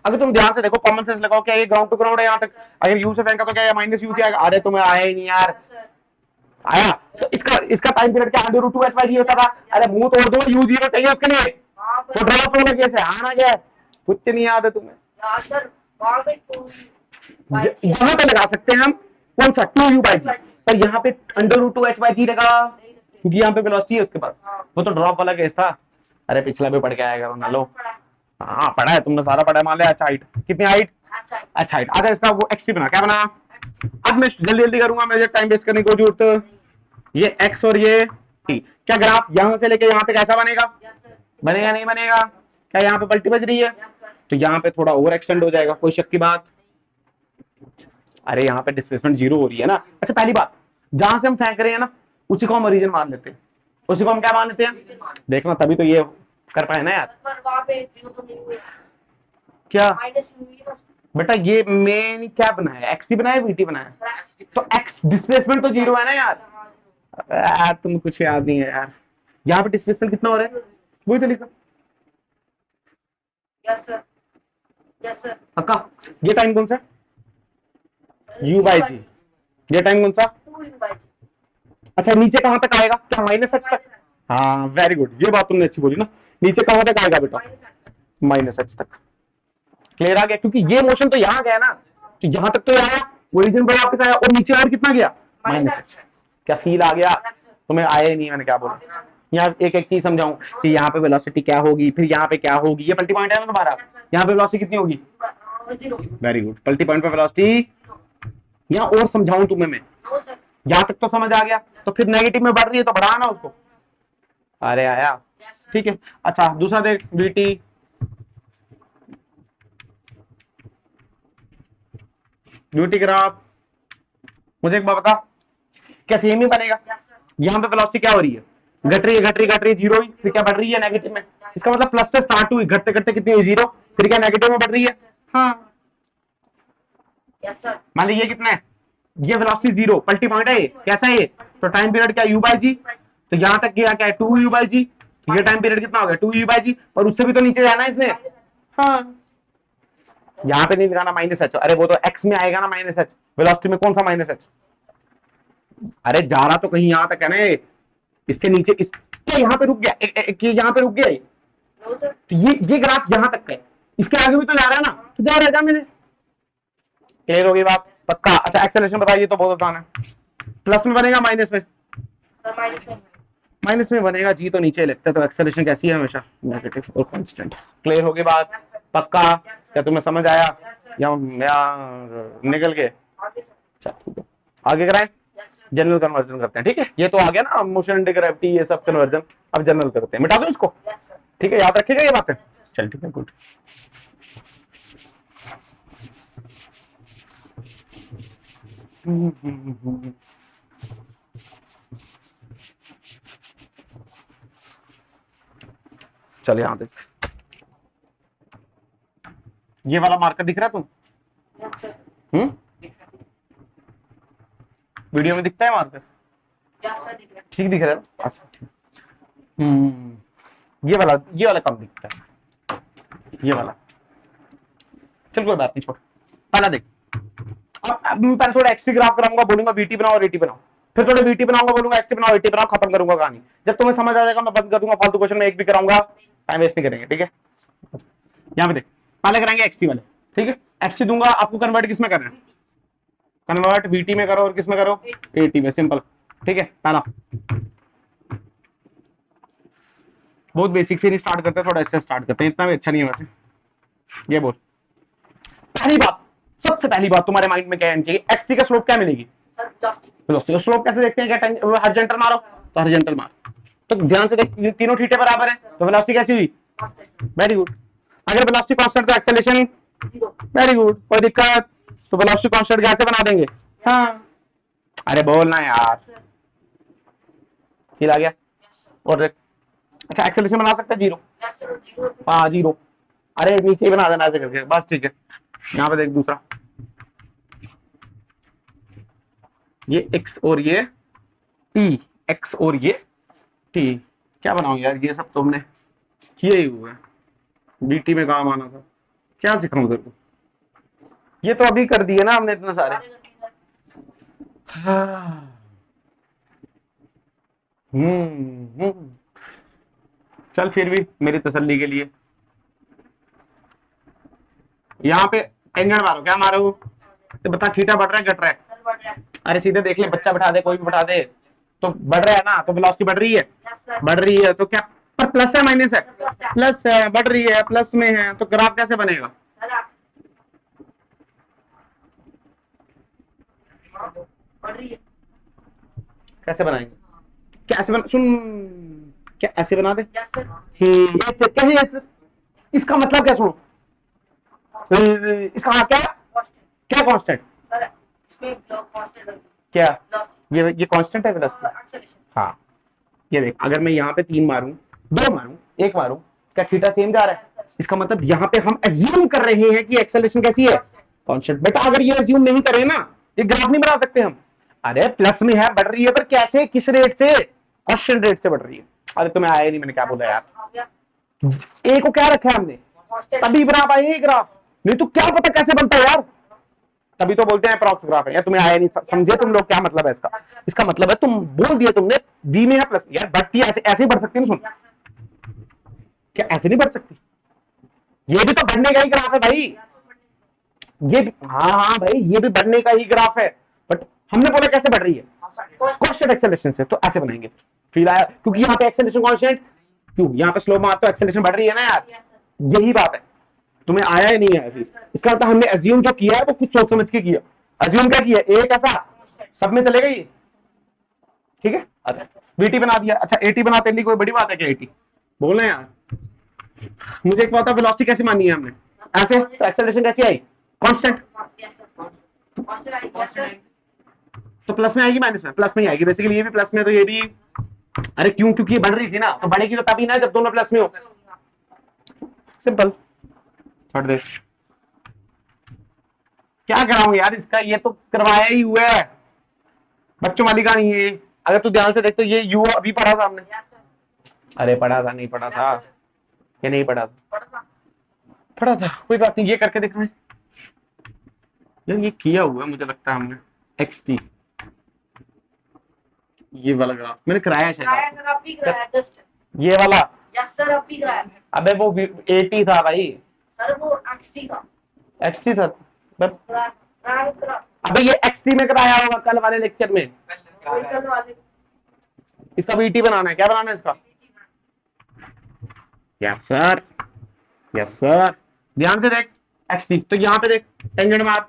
अगर तुम ध्यान से देखो, कॉमन सेंस लगाओ, क्या ये ग्राउंड टू ग्राउंड है यहाँ तक? अगर यू से फेंका तो क्या माइनस यू से आएगा? अरे तुम्हें आया ही नहीं यार। आया तो इसका टाइम पीरियड क्या अंडर रूट 2h/g होता था? अरे मुंह तोड़ दो, u 0 चाहिए उसके लिए, तो ड्रॉप होने कैसे आना क्या है? कुछ नहीं याद है तुम्हें? वहां पे 2 यहाँ पे लगा सकते हैं हम कौन सा 2u/g, पर यहाँ पे √2h/g लगा क्योंकि यहाँ पे वेलोसिटी है उसके पास। वो तो ड्रॉप वाला केस था। अरे पिछला भी पढ़ के आएगा ना लो। हाँ पढ़ा है तुमने, सारा पढ़ा है। मान लिया अच्छा हाइट, कितनी हाइट? अच्छा हाइट। अच्छा इसका वो एक्स बना, क्या बना? अब मैं जल्दी जल्दी करूंगा, मुझे टाइम वेस्ट करने की कोई जरूरत। ये एक्स और ये टी, क्या ग्राफ यहाँ से लेके यहाँ तक ऐसा बनेगा? बनेगा नहीं बनेगा? क्या यहाँ पे पलटी बज रही है? तो यहाँ पे थोड़ा ओवर एक्सटेंड हो जाएगा, कोई शक की बात? अरे यहाँ पे डिस्प्लेसमेंट 0 हो रही है ना। अच्छा पहली बात, जहां से हम फेंक रहे हैं ना उसी को हम ओरिजिन मान लेते हैं। उसी को हम क्या मान लेते हैं? देखना तभी तो ये कर पाए ना यार। वहां पे 0 तो नहीं हुआ, क्या -u बेटा ये मैंने क्या बनाया? एक्स ही बनाया, वीटी बनाया? तो एक्स डिस्प्लेसमेंट तो 0 है ना यार। तुम कुछ याद नहीं है यार। यहाँ पे डिस्प्लेसमेंट कितना हो रहा है? वही तो लिखा। Yes sir, yes sir. पक्का? ये टाइम कौन सा? u/g। ये टाइम कौन सा? 2u/g। अच्छा नीचे कहां तक आएगा? क्या -h तक? हाँ वेरी गुड, ये बात तुमने अच्छी बोली ना। नीचे कहां तक आएगा बेटा? -h तक। क्लियर आ गया? क्योंकि ये मोशन तो यहाँ गया ना, तो यहाँ तक तो आया, ओरिजिन पर वापस आया, और नीचे और कितना गया? -h। क्या फील आ गया? तुम्हें आया ही नहीं, मैंने क्या बोला। यहाँ एक एक चीज समझाऊं कि यहाँ पे वेलोसिटी क्या होगी, फिर यहाँ पे क्या होगी। ये पलटी पॉइंट है ना तुम्हारा, यहाँ पे वेलोसिटी कितनी होगी? 0। वेरी गुड, पलटी पॉइंट पे वेलोसिटी। यहाँ और समझाऊं तुम्हें मैं? यहाँ तक तो समझ आ गया, तो फिर नेगेटिव में बढ़ रही है तो बढ़ाना उसको। अरे आया, ठीक है। अच्छा दूसरा देख, वीटी ग्राफ। मुझे एक बात बता, क्या सेम ही बनेगा? यहाँ पे वेलोसिटी क्या हो रही है? घट रही है, घट रही है, घट रही है, 0 हुई, फिर क्या बढ़ रही है? नेगेटिव में। इसका मतलब प्लस से स्टार्ट हुई, घटते घटते कितनी हुई? 0, फिर क्या नेगेटिव में बढ़ रही है? हाँ मान लीजिए कितना है? ये वेलोसिटी 0, पलटी पॉइंट है ये, कैसा है ये? तो टाइम पीरियड क्या? u/g। तो यहाँ तक गया क्या है? 2u/g। ये टाइम पीरियड कितना हो गया? 2u/g। और उससे भी तो नीचे जाना है इसने। हाँ यहाँ पे नहीं लगाना -h, अरे वो तो x में आएगा ना -h। वेलोसिटी में कौन सा -h? अरे जा रहा तो कहीं यहाँ तक है ना, इसके नीचे इस क्या यहाँ पे रुक गया? यहाँ पे रुक गया ये। तो ये ग्राफ यहाँ तक है, इसके आगे भी तो जा रहा है ना, तो जा रहा है, जाने दे। क्लियर होगी बात? पक्का? अच्छा एक्सेलरेशन बताइए, तो बहुत आसान है। प्लस में बनेगा माइनस में? माइनस में बनेगा, जी तो नीचे लगता है, तो एक्सेलरेशन कैसी है? हमेशा नेगेटिव और कांस्टेंट। क्लियर होगी बात? पक्का? क्या तुम्हें समझ आया या निकल के? अच्छा ठीक है, आगे कराएं, जनरल कन्वर्जन करते हैं। ठीक है, ये तो आ गया ना मोशन एंटी ग्रेविटी, ये सब कन्वर्जन। अब जनरल करते हैं, मिटा दो इसको। ठीक है, याद रखिएगा ये बातें। चल ठीक है, गुड। चल यहां देख, ये वाला मार्कर दिख रहा है तुम? वीडियो में दिखता है मार्कर? ठीक दिख रहा है? अच्छा ठीक। ये वाला कम दिखता है, ये वाला। चल कोई बात नहीं, छोड़। पहला देख, अब मैं पहले थोड़ा एक्स ग्राफ कराऊंगा, बोलूंगा वीटी बनाओ और एटी बनाओ, फिर थोड़ा वीटी बनाऊंगा, बोलूंगा एक्स बनाओ एटी बनाओ, खत्म करूंगा कहानी। जब तुम्हें समझ आ जाएगा मैं बंद कर दूंगा, फालतू क्वेश्चन में एक भी कराऊंगा, टाइम वेस्ट नहीं करेंगे। ठीक है, यहाँ पे देख, पहले कराएंगे एक्सटी वाले। ठीक है, एक्सटी दूंगा, आपको कन्वर्ट किस में करना है? कन्वर्ट वीटी में करो और किस में करो? एटी में, सिंपल। ठीक है, पहला बहुत बेसिक से नहीं स्टार्ट करते, थोड़ा अच्छा स्टार्ट करते हैं, इतना भी अच्छा नहीं है वैसे। ये बोल, पहली बात, सबसे पहली बात तुम्हारे माइंड में क्या आनी चाहिए? एक्सटी का स्लोप क्या मिलेगी? स्लोप कैसे देखते हैं? क्या हॉरिजॉन्टल मारो, तो हॉरिजॉन्टल मार। तो ध्यान से देख, तीनों थीटे बराबर है, तो वेलोसिटी कैसी हुई? Very good. अगर वेलोसिटी कांस्टेंट तो एक्सेलरेशन, वेरी गुड, कोई दिक्कत? तो वेलोसिटी कांस्टेंट कैसे बना देंगे? हाँ, अरे बोलना यार, आ गया। और अच्छा एक्सेलरेशन बना सकते हैं 0? हाँ 0। अरे नीचे ही बना देना ऐसे करके, बस ठीक है। यहाँ पे देख दूसरा, ये x और ये t, x और ये t, क्या बनाऊं यार? ये सब तुमने किया ही हुआ है, बीटी में काम आना था, क्या सिखाऊं तेरे को? ये तो अभी कर दिए ना हमने इतने सारे। चल फिर भी मेरी तसल्ली के लिए, यहाँ पे टेंजेंट मारो, क्या मारो? तो बता थीटा बढ़ रहा है घट रहा है? सर बढ़ रहा है। अरे सीधे देख ले, बच्चा बैठा दे, कोई भी बैठा दे, तो बढ़ रहा है ना, तो वेलोसिटी बढ़ रही है। Yes sir. बढ़ रही है तो क्या, पर प्लस है माइनस है? प्लस है। प्लस है, बढ़ रही है, प्लस में है, तो ग्राफ कैसे बनेगा? सर बढ़ रही है। कैसे बनाएंगे? कैसे बना, सुन, क्या ऐसे बना दे? Yes sir. ऐसे कैसे ऐसे? इसका मतलब क्या, सुनो, इसका क्या, कांस्टेंट क्या कांस्टेंट? सर, इसमें कांस्टेंट है। क्या वेलोसिटी ये कांस्टेंट है वेलोसिटी? एक्सेलरेशन। हाँ, ये देख, अगर मैं यहाँ पे 3 मारूं, 2 मारूं, 1 मारूं, क्या थीटा सेम जा रहा है? इसका मतलब यहाँ पे हम एज्यूम कर रहे हैं कि एक्सेलरेशन कैसी है? कांस्टेंट। बेटा अगर ये एज्यूम नहीं करें ना, ये ग्राफ नहीं बना सकते हम। अरे प्लस में है, बढ़ रही है, पर कैसे, किस रेट से? कांस्टेंट रेट से बढ़ रही है। अरे तुम्हें आया नहीं, मैंने क्या बोला यार? हो गया ए को क्या रखा है हमने? कांस्टेंट। तभी बना पाए ग्राफ, नहीं तो क्या पता कैसे बनता है यार। तभी तो बोलते हैं अप्रॉक्स ग्राफ है यार। तुम्हें आया नहीं, समझे तुम लोग क्या मतलब है इसका? इसका मतलब है, तुम बोल दिया तुमने, वी में है प्लस, यार बढ़ती है ऐसे, ऐसे ही बढ़ सकती है ना। सुन, यस सर। क्या ऐसे नहीं बढ़ सकती? ये भी तो बढ़ने का ही ग्राफ है भाई, ये भी, हाँ हाँ भाई, ये भी बढ़ने का ही ग्राफ है, बट हमने बोला कैसे बढ़ रही है? कांस्टेंट एक्सेलरेशन से, तो ऐसे बनाएंगे। फील आया? क्योंकि यहाँ पे एक्सेलरेशन कांस्टेंट, क्यों यहाँ पे स्लो मार तो एक्सेलरेशन बढ़ रही है ना यार, यस सर। यही बात है। तुम्हें आया ही नहीं है? इसका मतलब हमने अज्यूम जो किया है वो कुछ सोच समझ के किया। अज्यूम क्या किया? एक ऐसा सब में चलेगा ये, ठीक है? अच्छा, वीटी बना दिया। अच्छा, एटी बनाते नहीं, कोई बड़ी बात है क्या एटी? बोल रहे हैं यार, मुझे एक पता, वेलोसिटी कैसी मानी है हमने? ऐसे, तो एक्सेलरेशन कैसी आई? कांस्टेंट। Yes sir. कांस्टेंट आई। Yes sir. तो प्लस में आएगी माइनस में? प्लस में ही आएगी बेसिकली, ये भी प्लस में, तो ये भी। अरे क्यों? क्योंकि ये बढ़ रही थी ना, तो बढ़ेगी तो तभी ना जब दोनों प्लस में हो। सिंपल। छोड़ दे, क्या कराऊं यार इसका, ये तो करवाया ही हुआ है, बच्चों वाली कहानी है। अगर तू ध्यान से देख तो ये यू अभी पढ़ा था हमने। Yes sir. अरे पढ़ा था, नहीं पढ़ा था? ये नहीं पढ़ा था? पढ़ा था। पढ़ा था, कोई बात नहीं, ये करके दिखाएं यार। ये किया हुआ है मुझे लगता है हमने, एक्स टी, ये वाला ग्राफ मैंने कराया कराया शायद। सर, अब भी कराया जस्ट। ये वाला? यस सर, अब भी कराया। अबे वो 80 था भाई, सर वो एक्सटी का एक्स टी था। कराया सर। अबे ये एक्स टी में कराया होगा कल वाले लेक्चर में। कल वाले इसका वीटी बनाना है, क्या बनाना है इसका? Yes sir, yes sir. ध्यान से देख, एक्स टी, तो यहाँ पे देख टेंजेंट मार।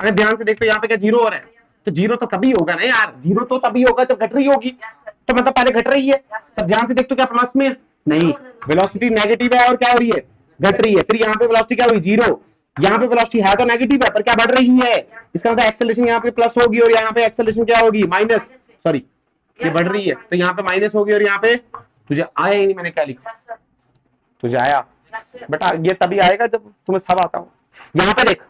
अगर ध्यान से देख तो यहाँ पे क्या जीरो हो रहा है? तो जीरो तो तभी होगा ना यार, जीरो तो तभी होगा जब घट रही होगी, तो मतलब पहले घट रही है। तब ध्यान से देख तो क्या प्लस में? नहीं, वेलोसिटी नेगेटिव है और क्या हो रही है? घट रही है। फिर यहाँ पे वेलोसिटी क्या हुई? जीरो। यहाँ पे वेलोसिटी है तो नेगेटिव है, पर क्या बढ़ रही है? इसका मतलब एक्सेलरेशन यहाँ पे प्लस होगी और यहाँ पे एक्सेलरेशन क्या होगी? माइनस। सॉरी, ये बढ़ रही है तो यहाँ पे माइनस होगी और यहाँ पे, तुझे आया ही नहीं मैंने क्या लिखा? Yes sir. तुझे आया यस सर। बेटा? ये तभी आएगा जब तुम्हें सब आता हो। यहाँ पे देख,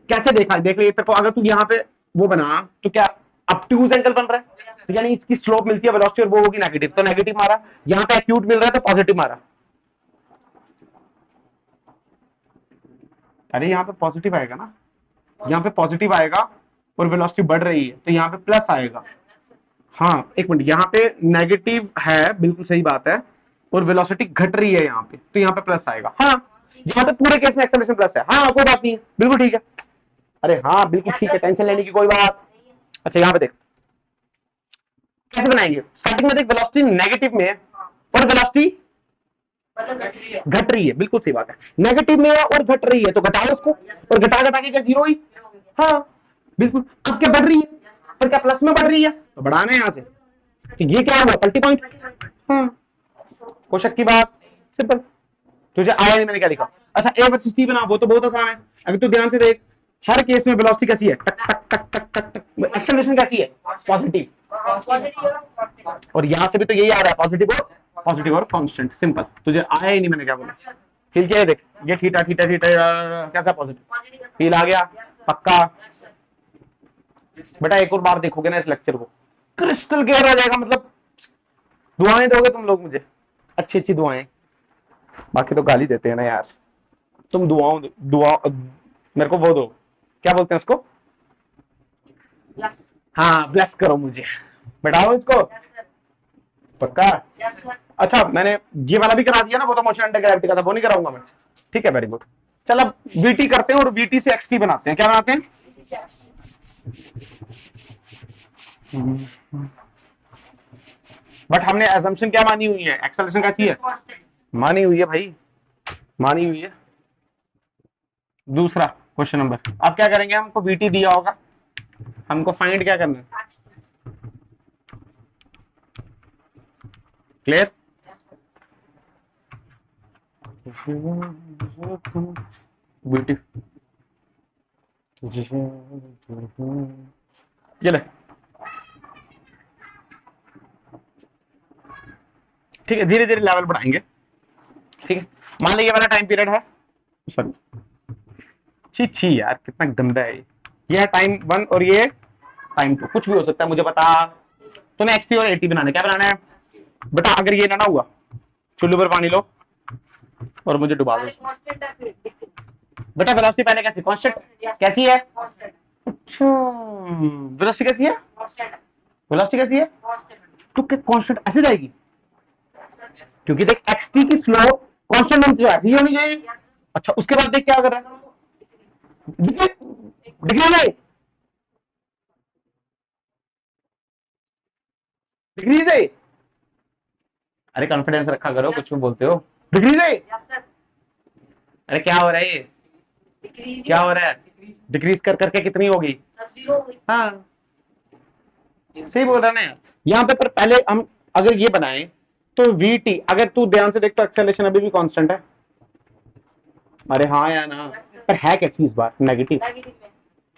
कैसे देखा, देख ले तेरे को, अगर तू यहाँ पे वो बना तो क्या ऑब्ट्यूज एंगल बन रहा है, तो यानी इसकी स्लोप मिलती है वेलोसिटी और वो होगी नेगेटिव, तो नेगेटिव मारा। यहाँ पे एक्यूट मिल रहा है तो पॉजिटिव मारा। अरे यहाँ पे पॉजिटिव आएगा ना, यहाँ पे पॉजिटिव आएगा और वेलोसिटी बढ़ रही है तो यहाँ पे प्लस आएगा। हाँ एक मिनट, यहाँ पे नेगेटिव है, बिल्कुल सही बात है, और वेलोसिटी घट रही है यहाँ पे, तो यहाँ पे प्लस आएगा। हाँ, यहाँ पे पूरे केस में एक्सेलरेशन प्लस है। हाँ कोई बात नहीं है, बिल्कुल ठीक है। अरे हाँ बिल्कुल ठीक है, टेंशन लेने की कोई बात। अच्छा यहाँ पे देख कैसे बनाएंगे। स्टार्टिंग में देख, वेलोसिटी नेगेटिव में है और वेलोसिटी मतलब घट रही है। घट रही है, बिल्कुल सही बात है। नेगेटिव में है और घट रही है तो घटाओ उसको, और घटा घटा के क्या जीरो ही। हाँ बिल्कुल। अब क्या बढ़ रही है? पर क्या प्लस में बढ़ रही है? तो बढ़ाना है यहाँ से, तो ये क्या हुआ? पलटी पॉइंट। हाँ, कोई शक की बात? सिंपल। तुझे आया नहीं मैंने क्या लिखा? अच्छा ए वर्सेस टी बना, वो तो बहुत आसान है। अगर तू ध्यान से देख, हर केस में वेलोसिटी कैसी है? टक टक टक टक टक टक। एक्सेलरेशन कैसी है? पॉजिटिव। पॉजिटिव। और यहाँ से भी तो यही आ रहा है, पॉजिटिव और कांस्टेंट। सिंपल। तुझे आया ही नहीं मैंने क्या बोला? फील क्या है? देख ये थीटा थीटा थीटा कैसा पॉजिटिव? फील आ गया? पक्का? बेटा एक और बार देखोगे ना इस लेक्चर को, क्रिस्टल क्लियर हो जाएगा। मतलब दुआएं दोगे तुम लोग मुझे, अच्छी अच्छी दुआएं। बाकी तो गाली देते हैं ना यार। तुम दुआ मेरे को वो दो, क्या बोलते हैं उसको? हाँ ब्लेस करो मुझे, बैठाओ इसको। पक्का? अच्छा मैंने ये वाला भी करा दिया ना, वो तो मोशन अंडर ग्रेविटी का था, वो नहीं कराऊंगा मैं। ठीक है, वेरी गुड। चल अब वीटी करते हैं और वीटी से एक्सटी बनाते हैं। क्या बनाते हैं? बट हमने एजम्पशन क्या मानी हुई है? एक्सेलरेशन कैसी है? मानी हुई है भाई, मानी हुई है। दूसरा क्वेश्चन नंबर, अब क्या करेंगे? हमको वीटी दिया होगा, हमको फाइंड क्या करना है? क्लियर? वीटी ये ले, ठीक है, धीरे धीरे लेवल बढ़ाएंगे। ठीक है, मान लीजिए वाला टाइम पीरियड है, सॉरी छी छी यार कितना गंदा है ये है टाइम 1 और ये टाइम 2, कुछ भी हो सकता है मुझे बता। तुम्हें एक्सटी और एटी बनाना है। क्या बनाना है बेटा? अगर ये ना हुआ, चुल्लू पर पानी लो और मुझे डुबा दो। बेटा वेलोसिटी पहले कैसी? कांस्टेंट कैसी है? अच्छा, वेलोसिटी कैसी है? वेलोसिटी कैसी है? तो क्या कांस्टेंट ऐसे जाएगी? क्योंकि देख एक्सटी की स्लोप कांस्टेंट बनती है, ऐसी ही होनी चाहिए। अच्छा, उसके बाद देख क्या कर रहा है? डिक्रीज है, डिक्रीज है। अरे कॉन्फिडेंस रखा करो, कुछ भी बोलते हो। डिक्रीज है। अरे क्या हो रहा है ये? क्या हो रहा है? डिक्रीज कर करके कितनी होगी? हाँ सही बोल रहा ना यार। यहाँ पे पर पहले हम अगर ये बनाए तो वीटी, अगर तू ध्यान से देख तो एक्सेलरेशन अभी भी कांस्टेंट है। अरे हाँ या ना? पर है कैसी इस बार? नेगेटिव।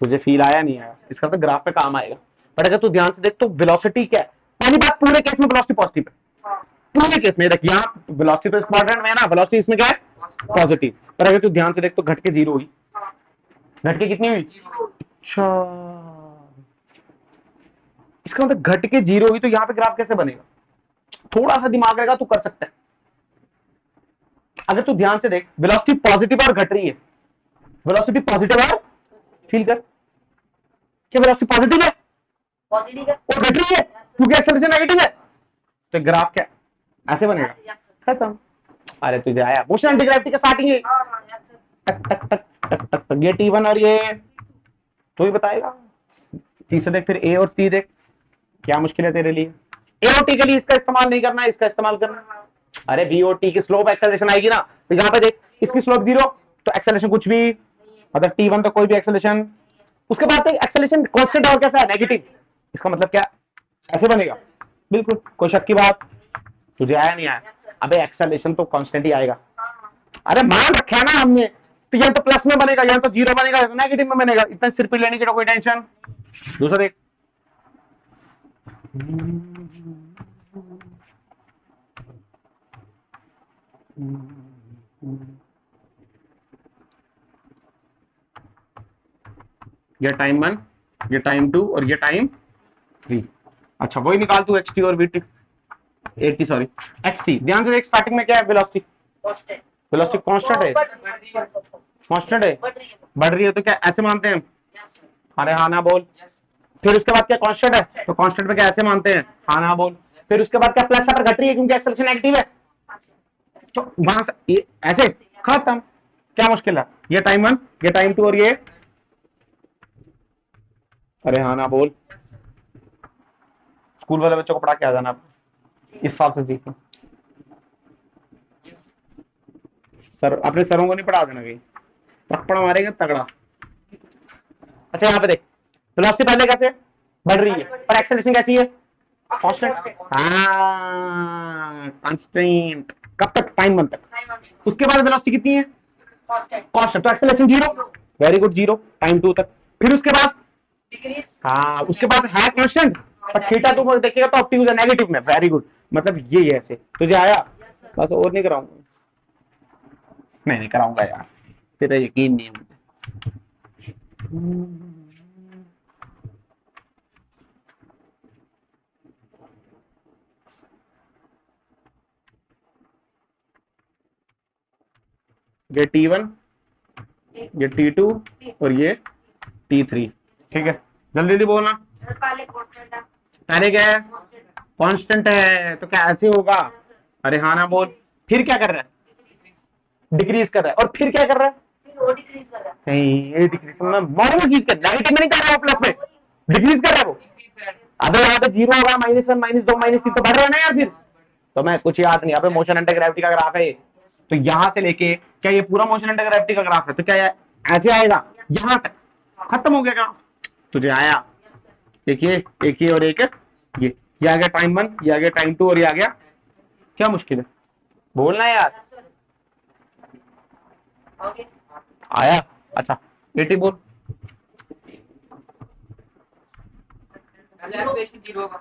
तुझे फील आया नहीं आया? इसका तो ग्राफ पे काम आएगा। बट अगर तू ध्यान से देख तो वेलोसिटी क्या है? पहली बात, पूरे केस में वेलोसिटी पॉजिटिव है। पूरे केस में देख, यहाँ वेलोसिटी तो इस क्वाड्रेंट में है ना, वेलोसिटी इसमें क्या है? पॉजिटिव। पर अगर तू ध्यान से देख तो घट के जीरो हुई। घट के कितनी हुई? अच्छा, इसका मतलब घट के जीरो हुई, तो यहाँ पे ग्राफ कैसे बनेगा? थोड़ा सा दिमाग रहेगा तू कर सकता है। अगर तू ध्यान से देख, वेलोसिटी पॉजिटिव और घट रही है, वेलोसिटी पॉजिटिव है, फील कर, क्या वेलोसिटी पॉजिटिव है और घट रही है क्योंकि एक्सेलरेशन नेगेटिव है, तो ग्राफ क्या ऐसे बनेगा? खत्म। अरे तुझे आया? मोशन एंटी ग्रेविटी का स्टार्टिंग है, टक टक टक टक टक टक, ये T1 और ये तो ही बताएगा। तीसरे देख, फिर ए और टी देख, क्या मुश्किल है तेरे लिए? ए और टी के लिए इसका इस्तेमाल नहीं करना है, इसका इस्तेमाल करना। अरे बी और टी की स्लोप एक्सेलरेशन आएगी ना, तो यहाँ पे देख इसकी स्लोप जीरो, तो एक्सेलरेशन कुछ भी, मतलब T1 तो कोई भी एक्सेलरेशन। उसके बाद एक्सेलरेशन कांस्टेंट और कैसा है? नेगेटिव। इसका मतलब क्या? ऐसे बनेगा। बिल्कुल, कोई शक की बात? तुझे आया नहीं आया? अबे एक्सेलरेशन तो कांस्टेंट ही आएगा। अरे मान रखा है ना हमने, तो यहाँ तो प्लस में बनेगा, यहाँ तो जीरो बनेगा, तो नेगेटिव में बनेगा। इतना सिर पे लेने की तो कोई टेंशन। दूसरा देख, ये टाइम 1, ये टाइम 2 और ये टाइम 3। अच्छा वही निकाल तू एक्सटी और वीटी, एटी सॉरी एक्सटी। ध्यान से देख, स्टार्टिंग में क्या है? वेलोसिटी, वेलोसिटी कांस्टेंट है, कांस्टेंट है, बढ़ रही है, तो क्या ऐसे मानते हैं? अरे हाँ ना बोल। फिर उसके बाद क्या कांस्टेंट है, तो कांस्टेंट पे क्या ऐसे मानते हैं? हाँ ना बोल। फिर उसके बाद क्या प्लस पर घट रही है क्योंकि एक्सेलरेशन नेगेटिव है, तो वहां से ये ऐसे खत्म। क्या मुश्किल है? ये टाइम 1, ये टाइम 2 और ये, अरे हाँ ना बोल। स्कूल वाले बच्चों को पढ़ा के आ जाना इस साल से सीखो। सर अपने सरों को नहीं पढ़ा देना कहीं, थप्पड़ मारेंगे तगड़ा। अच्छा यहाँ पे देख, वेलोसिटी पहले कैसे बढ़ रही है, पर एक्सेलरेशन कैसी है? कांस्टेंट। हाँ कांस्टेंट। कब तक? टाइम 1 तक। उसके बाद वेलोसिटी कितनी है? कांस्टेंट, तो acceleration zero. Very good, zero time 2 तक। फिर उसके बाद हाँ, उसके बाद है कांस्टेंट, पर थीटा तुम देखिएगा तो ऑप्टिक्स नेगेटिव में। वेरी गुड, मतलब ये ऐसे। तुझे आया? बस और नहीं कराऊंगा, मैं नहीं कराऊंगा यार, तेरा यकीन नहीं है मुझे। ये T1, ये T2 और ये T3। ठीक है, जल्दी जल्दी बोलना। पहले क्या है? कांस्टेंट है, तो क्या ऐसे होगा? अरे हाँ ना बोल। फिर क्या कर रहा है? डिक्रीज कर रहा है। और फिर क्या कर रहा है? वो डिक्रीज कर रहा है। नहीं ये डिक्रीज तो मैं मॉर्निंग चीज कर नेगेटिव में नहीं कर रहा हूँ प्लस में डिक्रीज कर रहा है वो अबे यहाँ पे जीरो होगा -1 -2 -3 तो बढ़ रहा है ना यार फिर तो मैं कुछ याद नहीं यहाँ पे मोशन अंडर ग्रेविटी का ग्राफ है तो यहाँ से लेके क्या ये पूरा मोशन अंडर ग्रेविटी का ग्राफ है तो क्या ऐसे आएगा यहाँ तक खत्म हो गया ग्राफ तुझे आया एक ये और एक ये आ गया टाइम 1 ये आ गया टाइम 2 और ये आ गया क्या मुश्किल है बोलना यार ओके आया अच्छा 80 बोल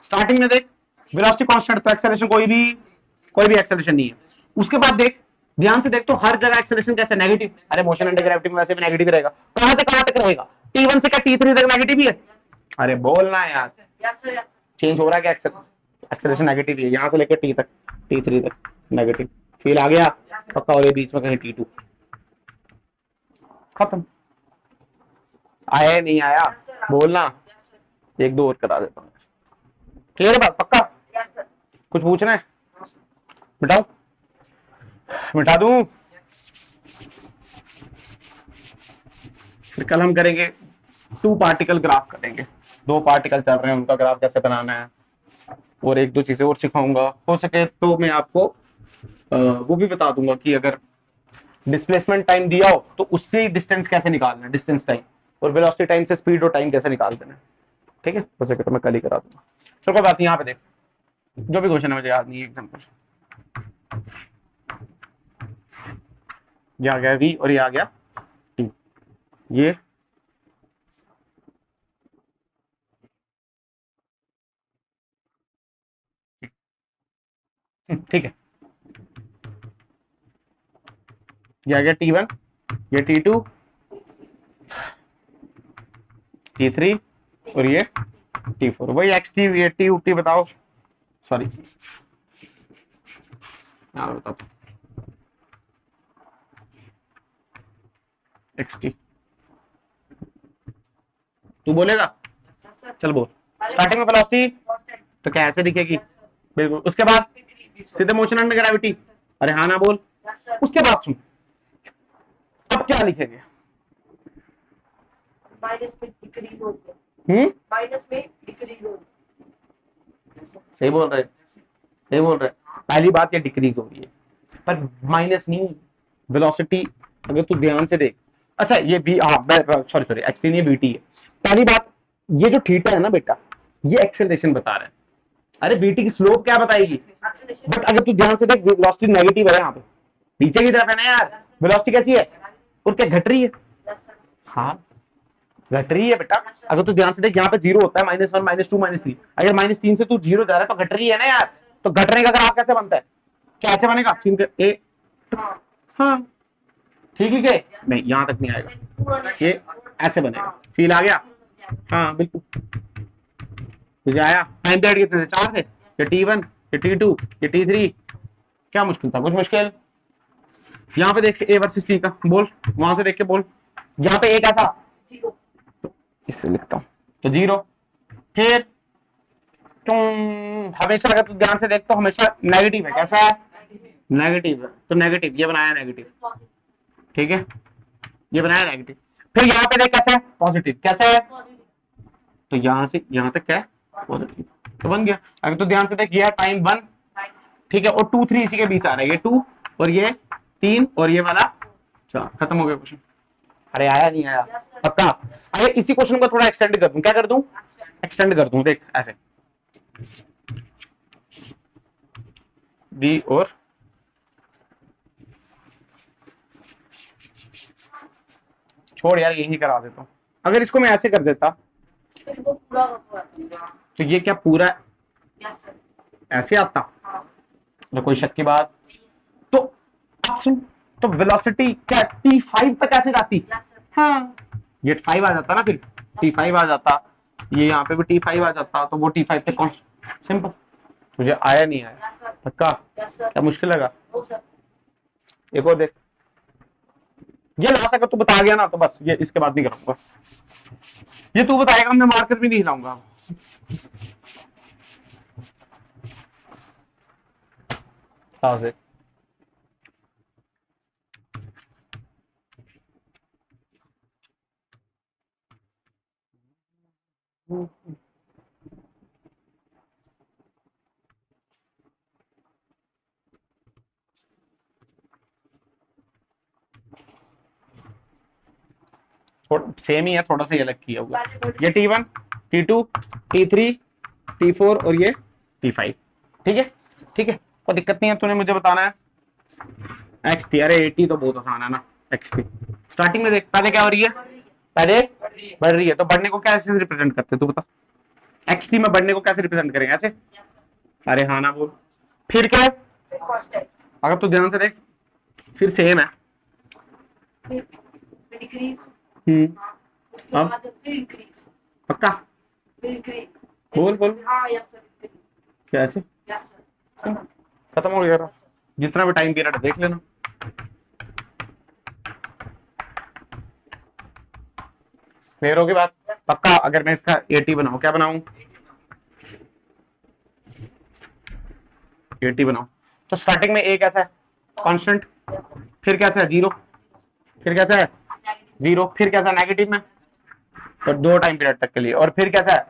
स्टार्टिंग में देख वेलोसिटी कांस्टेंट तो एक्सेलरेशन कोई भी एक्सेलरेशन नहीं है उसके बाद देख ध्यान से देख तो हर जगह एक्सेलरेशन कैसे नेगेटिव अरे मोशन अंडर ग्रेविटी में वैसे भी नेगेटिव रहेगा कहां से कहां तक रहेगा T1 से क्या T3 तक नेगेटिव ही है अरे बोलना यार यस सर चेंज हो रहा है क्या एक्सेलरेशन नेगेटिव है यहां से लेकर T तक T3 तक नेगेटिव फील आ गया पक्का और ये बीच में कहीं T2 खत्म आया नहीं आया बोलना एक दो और करा देता हूँ क्लियर बात पक्का यस सर कुछ पूछना है मिटाओ मिटा दूं फिर कल हम करेंगे 2 पार्टिकल ग्राफ करेंगे 2 पार्टिकल चल रहे हैं उनका ग्राफ कैसे बनाना है और एक दो चीजें और सिखाऊंगा हो सके तो मैं आपको वो भी बता दूंगा कि अगर डिस्प्लेसमेंट टाइम दिया हो तो उससे डिस्टेंस कैसे निकालना है डिस्टेंस टाइम और वेलोसिटी टाइम से स्पीड और टाइम कैसे निकाल देना है ठीक है हो सके तो मैं कल ही करा दूंगा चलो कोई बात नहीं यहाँ पे देख जो भी क्वेश्चन है मुझे याद नहीं है एग्जाम्पल ये आ गया V और ये आ गया T ये ठीक है ये आ गया T1 ये T2 T3 और ये T4 वही XT ये T बताओ सॉरी बताओ XT तू बोलेगा चल बोल स्टार्टिंग में वेलोसिटी तो क्या ऐसे दिखेगी बिल्कुल उसके बाद सीधे मोशन अंडर ग्रेविटी अरे हाँ ना बोल उसके बाद सुन अब क्या लिखेंगे माइनस में डिक्रीज हो गया माइनस में डिक्रीज हो गया सही बोल रहे पहली बात ये डिक्रीज हो रही है पर माइनस नहीं वेलोसिटी अगर तू ध्यान से देख अच्छा ये बी सॉरी एक्सटी नहीं बीटी है पहली बात ये जो थीटा है ना बेटा ये एक्सेलरेशन बता रहा है अरे बीटी की स्लोप क्या बताएगी बट अगर तू ध्यान से देख वेलोसिटी नेगेटिव है यहाँ पे नीचे की तरफ है ना यार वेलोसिटी कैसी है और क्या घट रही है हाँ घट रही है बेटा अगर तू ध्यान से देख यहाँ पे 0 होता है -1 -2 -3 अगर -3 से तू 0 जा रहा है तो घट रही है ना यार तो घटने का ग्राफ कैसे बनता है कैसे बनेगा सीन ए हाँ ठीक है नहीं यहाँ तक नहीं आएगा ये ऐसे बनेगा फील आ गया हाँ बिल्कुल तुझे आया टाइम पीरियड कितने थे 4 थे ये T1 ये T2 ये T3 क्या मुश्किल था कुछ मुश्किल यहाँ पे देख A वर्सेस T का बोल वहां से देख के बोल यहाँ पे एक ऐसा इससे लिखता हूँ तो 0 फिर तुम हमेशा अगर तू ध्यान से देख तो हमेशा नेगेटिव है कैसा है नेगेटिव है तो नेगेटिव ये बनाया नेगेटिव ठीक है ये बनाया नेगेटिव फिर यहाँ पे देख कैसा है पॉजिटिव कैसा है तो यहाँ से यहाँ तक क्या है पॉजिटिव तो बन गया अगर तू ध्यान से देख ये टाइम 1 ठीक है और 2 3 इसी के बीच आ रहा है ये 2 और ये 3 और ये वाला 4 खत्म हो गया क्वेश्चन अरे आया नहीं आया पक्का अरे इसी क्वेश्चन को थोड़ा एक्सटेंड कर दूं क्या कर दूं एक्सटेंड कर दूं देख ऐसे बी और छोड़ यार यही करा देता हूं अगर इसको मैं ऐसे कर देता तो ये क्या पूरा ऐसे आता तो कोई शक की बात तो अब सुन तो वेलोसिटी क्या T5 तक ऐसे जाती हाँ ये 5 आ जाता ना फिर T5 आ जाता ये यहाँ पे भी T5 आ जाता तो वो T5 तक कौन सिंपल तुझे आया नहीं आया पक्का क्या मुश्किल लगा एक और देख ये लास्ट अगर तू बता गया ना तो बस ये इसके बाद नहीं करूंगा ये तू बताएगा मैं मार्कर भी नहीं हिलाऊंगा से सेम ही है, थोड़ा सा ये अलग किया हुआ। ये T1, T2, T3, T4 और ये T5। ठीक है, ठीक है, कोई दिक्कत नहीं है। तूने मुझे बताना है XT। अरे 80 तो बहुत आसान है ना। XT स्टार्टिंग में देख, पहले क्या हो रही है, पहले बढ़ रही है, तो बढ़ने को कैसे रिप्रेजेंट करते हैं तू बता। XT में बढ़ने को कैसे रिप्रेजेंट करेंगे, ऐसे? अरे हाँ ना बोल। फिर क्या है, कांस्टेंट, अगर तू ध्यान से देख, फिर सेम है। डिक्रीज, उसके अब बाद फिर इंक्रीज, पक्का फिर इंक्रीज। बोल बोल। हाँ यस सर, कैसे यस सर, खत्म हो गया? जितना भी टाइम पीरियड है देख लेना। क्लियर होगी बात? पक्का। अगर मैं इसका 80 बनाऊं, क्या बनाऊं? 80 बनाऊं, तो स्टार्टिंग में एक ऐसा है कांस्टेंट, फिर कैसा है 0, फिर कैसा है 0, फिर कैसा है नेगेटिव में, और 2 टाइम पीरियड तक के लिए, और फिर कैसा है,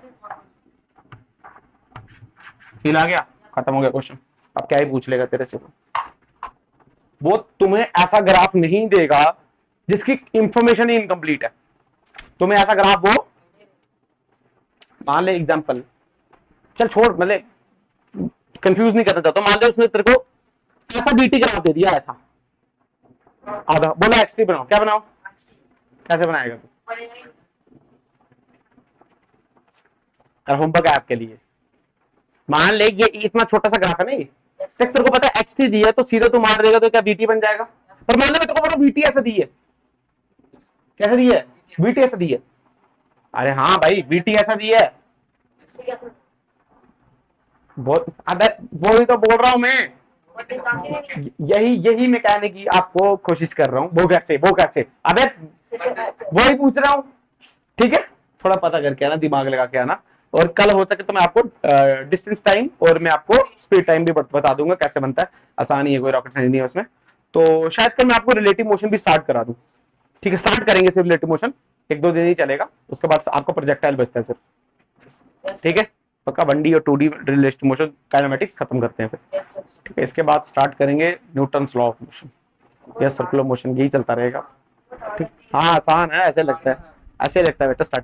फील आ गया? खत्म हो गया क्वेश्चन। अब क्या ही पूछ लेगा तेरे से वो तुम्हें ऐसा ग्राफ नहीं देगा जिसकी इंफॉर्मेशन ही इनकम्प्लीट है। तुम्हें ऐसा ग्राफ वो, मान ले एग्जांपल, चल छोड़, मतलब कंफ्यूज नहीं करना चाहता, मान ले उसने तेरे को ऐसा बीटी ग्राफ दे दिया, ऐसा आधा, बोला एक्सटी बनाओ, क्या बनाओ? कैसे बनाएगा तू? होमवर्क ऐप के लिए मान ले ये इतना छोटा सा ग्राफ है ना, ये तेरे को पता है एक्सटी दी है, तो सीधे तू मार देगा तो क्या बीटी बन जाएगा? पर मान लो तेरे को बोला बीटी ऐसा दी है, कैसे दी है? बीटी ऐसा दी है। अरे हाँ भाई, बीटी ऐसा दी है, वही तो बोल रहा हूं मैं। यही मैं कहने की आपको कोशिश कर रहा हूँ। वो कैसे अबे वही पूछ रहा हूँ। ठीक है, थोड़ा पता करके आना, दिमाग लगा के आना, और कल हो सके तो मैं आपको डिस्टेंस टाइम और मैं आपको स्पीड टाइम भी बता दूंगा कैसे बनता है। आसान ही है, कोई रॉकेट साइंस नहीं है उसमें। तो शायद कल मैं आपको रिलेटिव मोशन भी स्टार्ट करा दूं। ठीक है, स्टार्ट करेंगे सिर्फ रिलेटिव मोशन, 1-2 दिन ही चलेगा, उसके बाद आपको प्रोजेक्टाइल बचता है सिर्फ। ठीक है, पक्का 1D और 2D रिलेटिव मोशन काइनेमेटिक्स खत्म करते हैं फिर। ठीक है, इसके बाद स्टार्ट करेंगे न्यूटन लॉ ऑफ मोशन या सर्कुलर मोशन, यही चलता रहेगा। ठीक, हाँ आसान है, ऐसे लगता है बेटा। स्टार्ट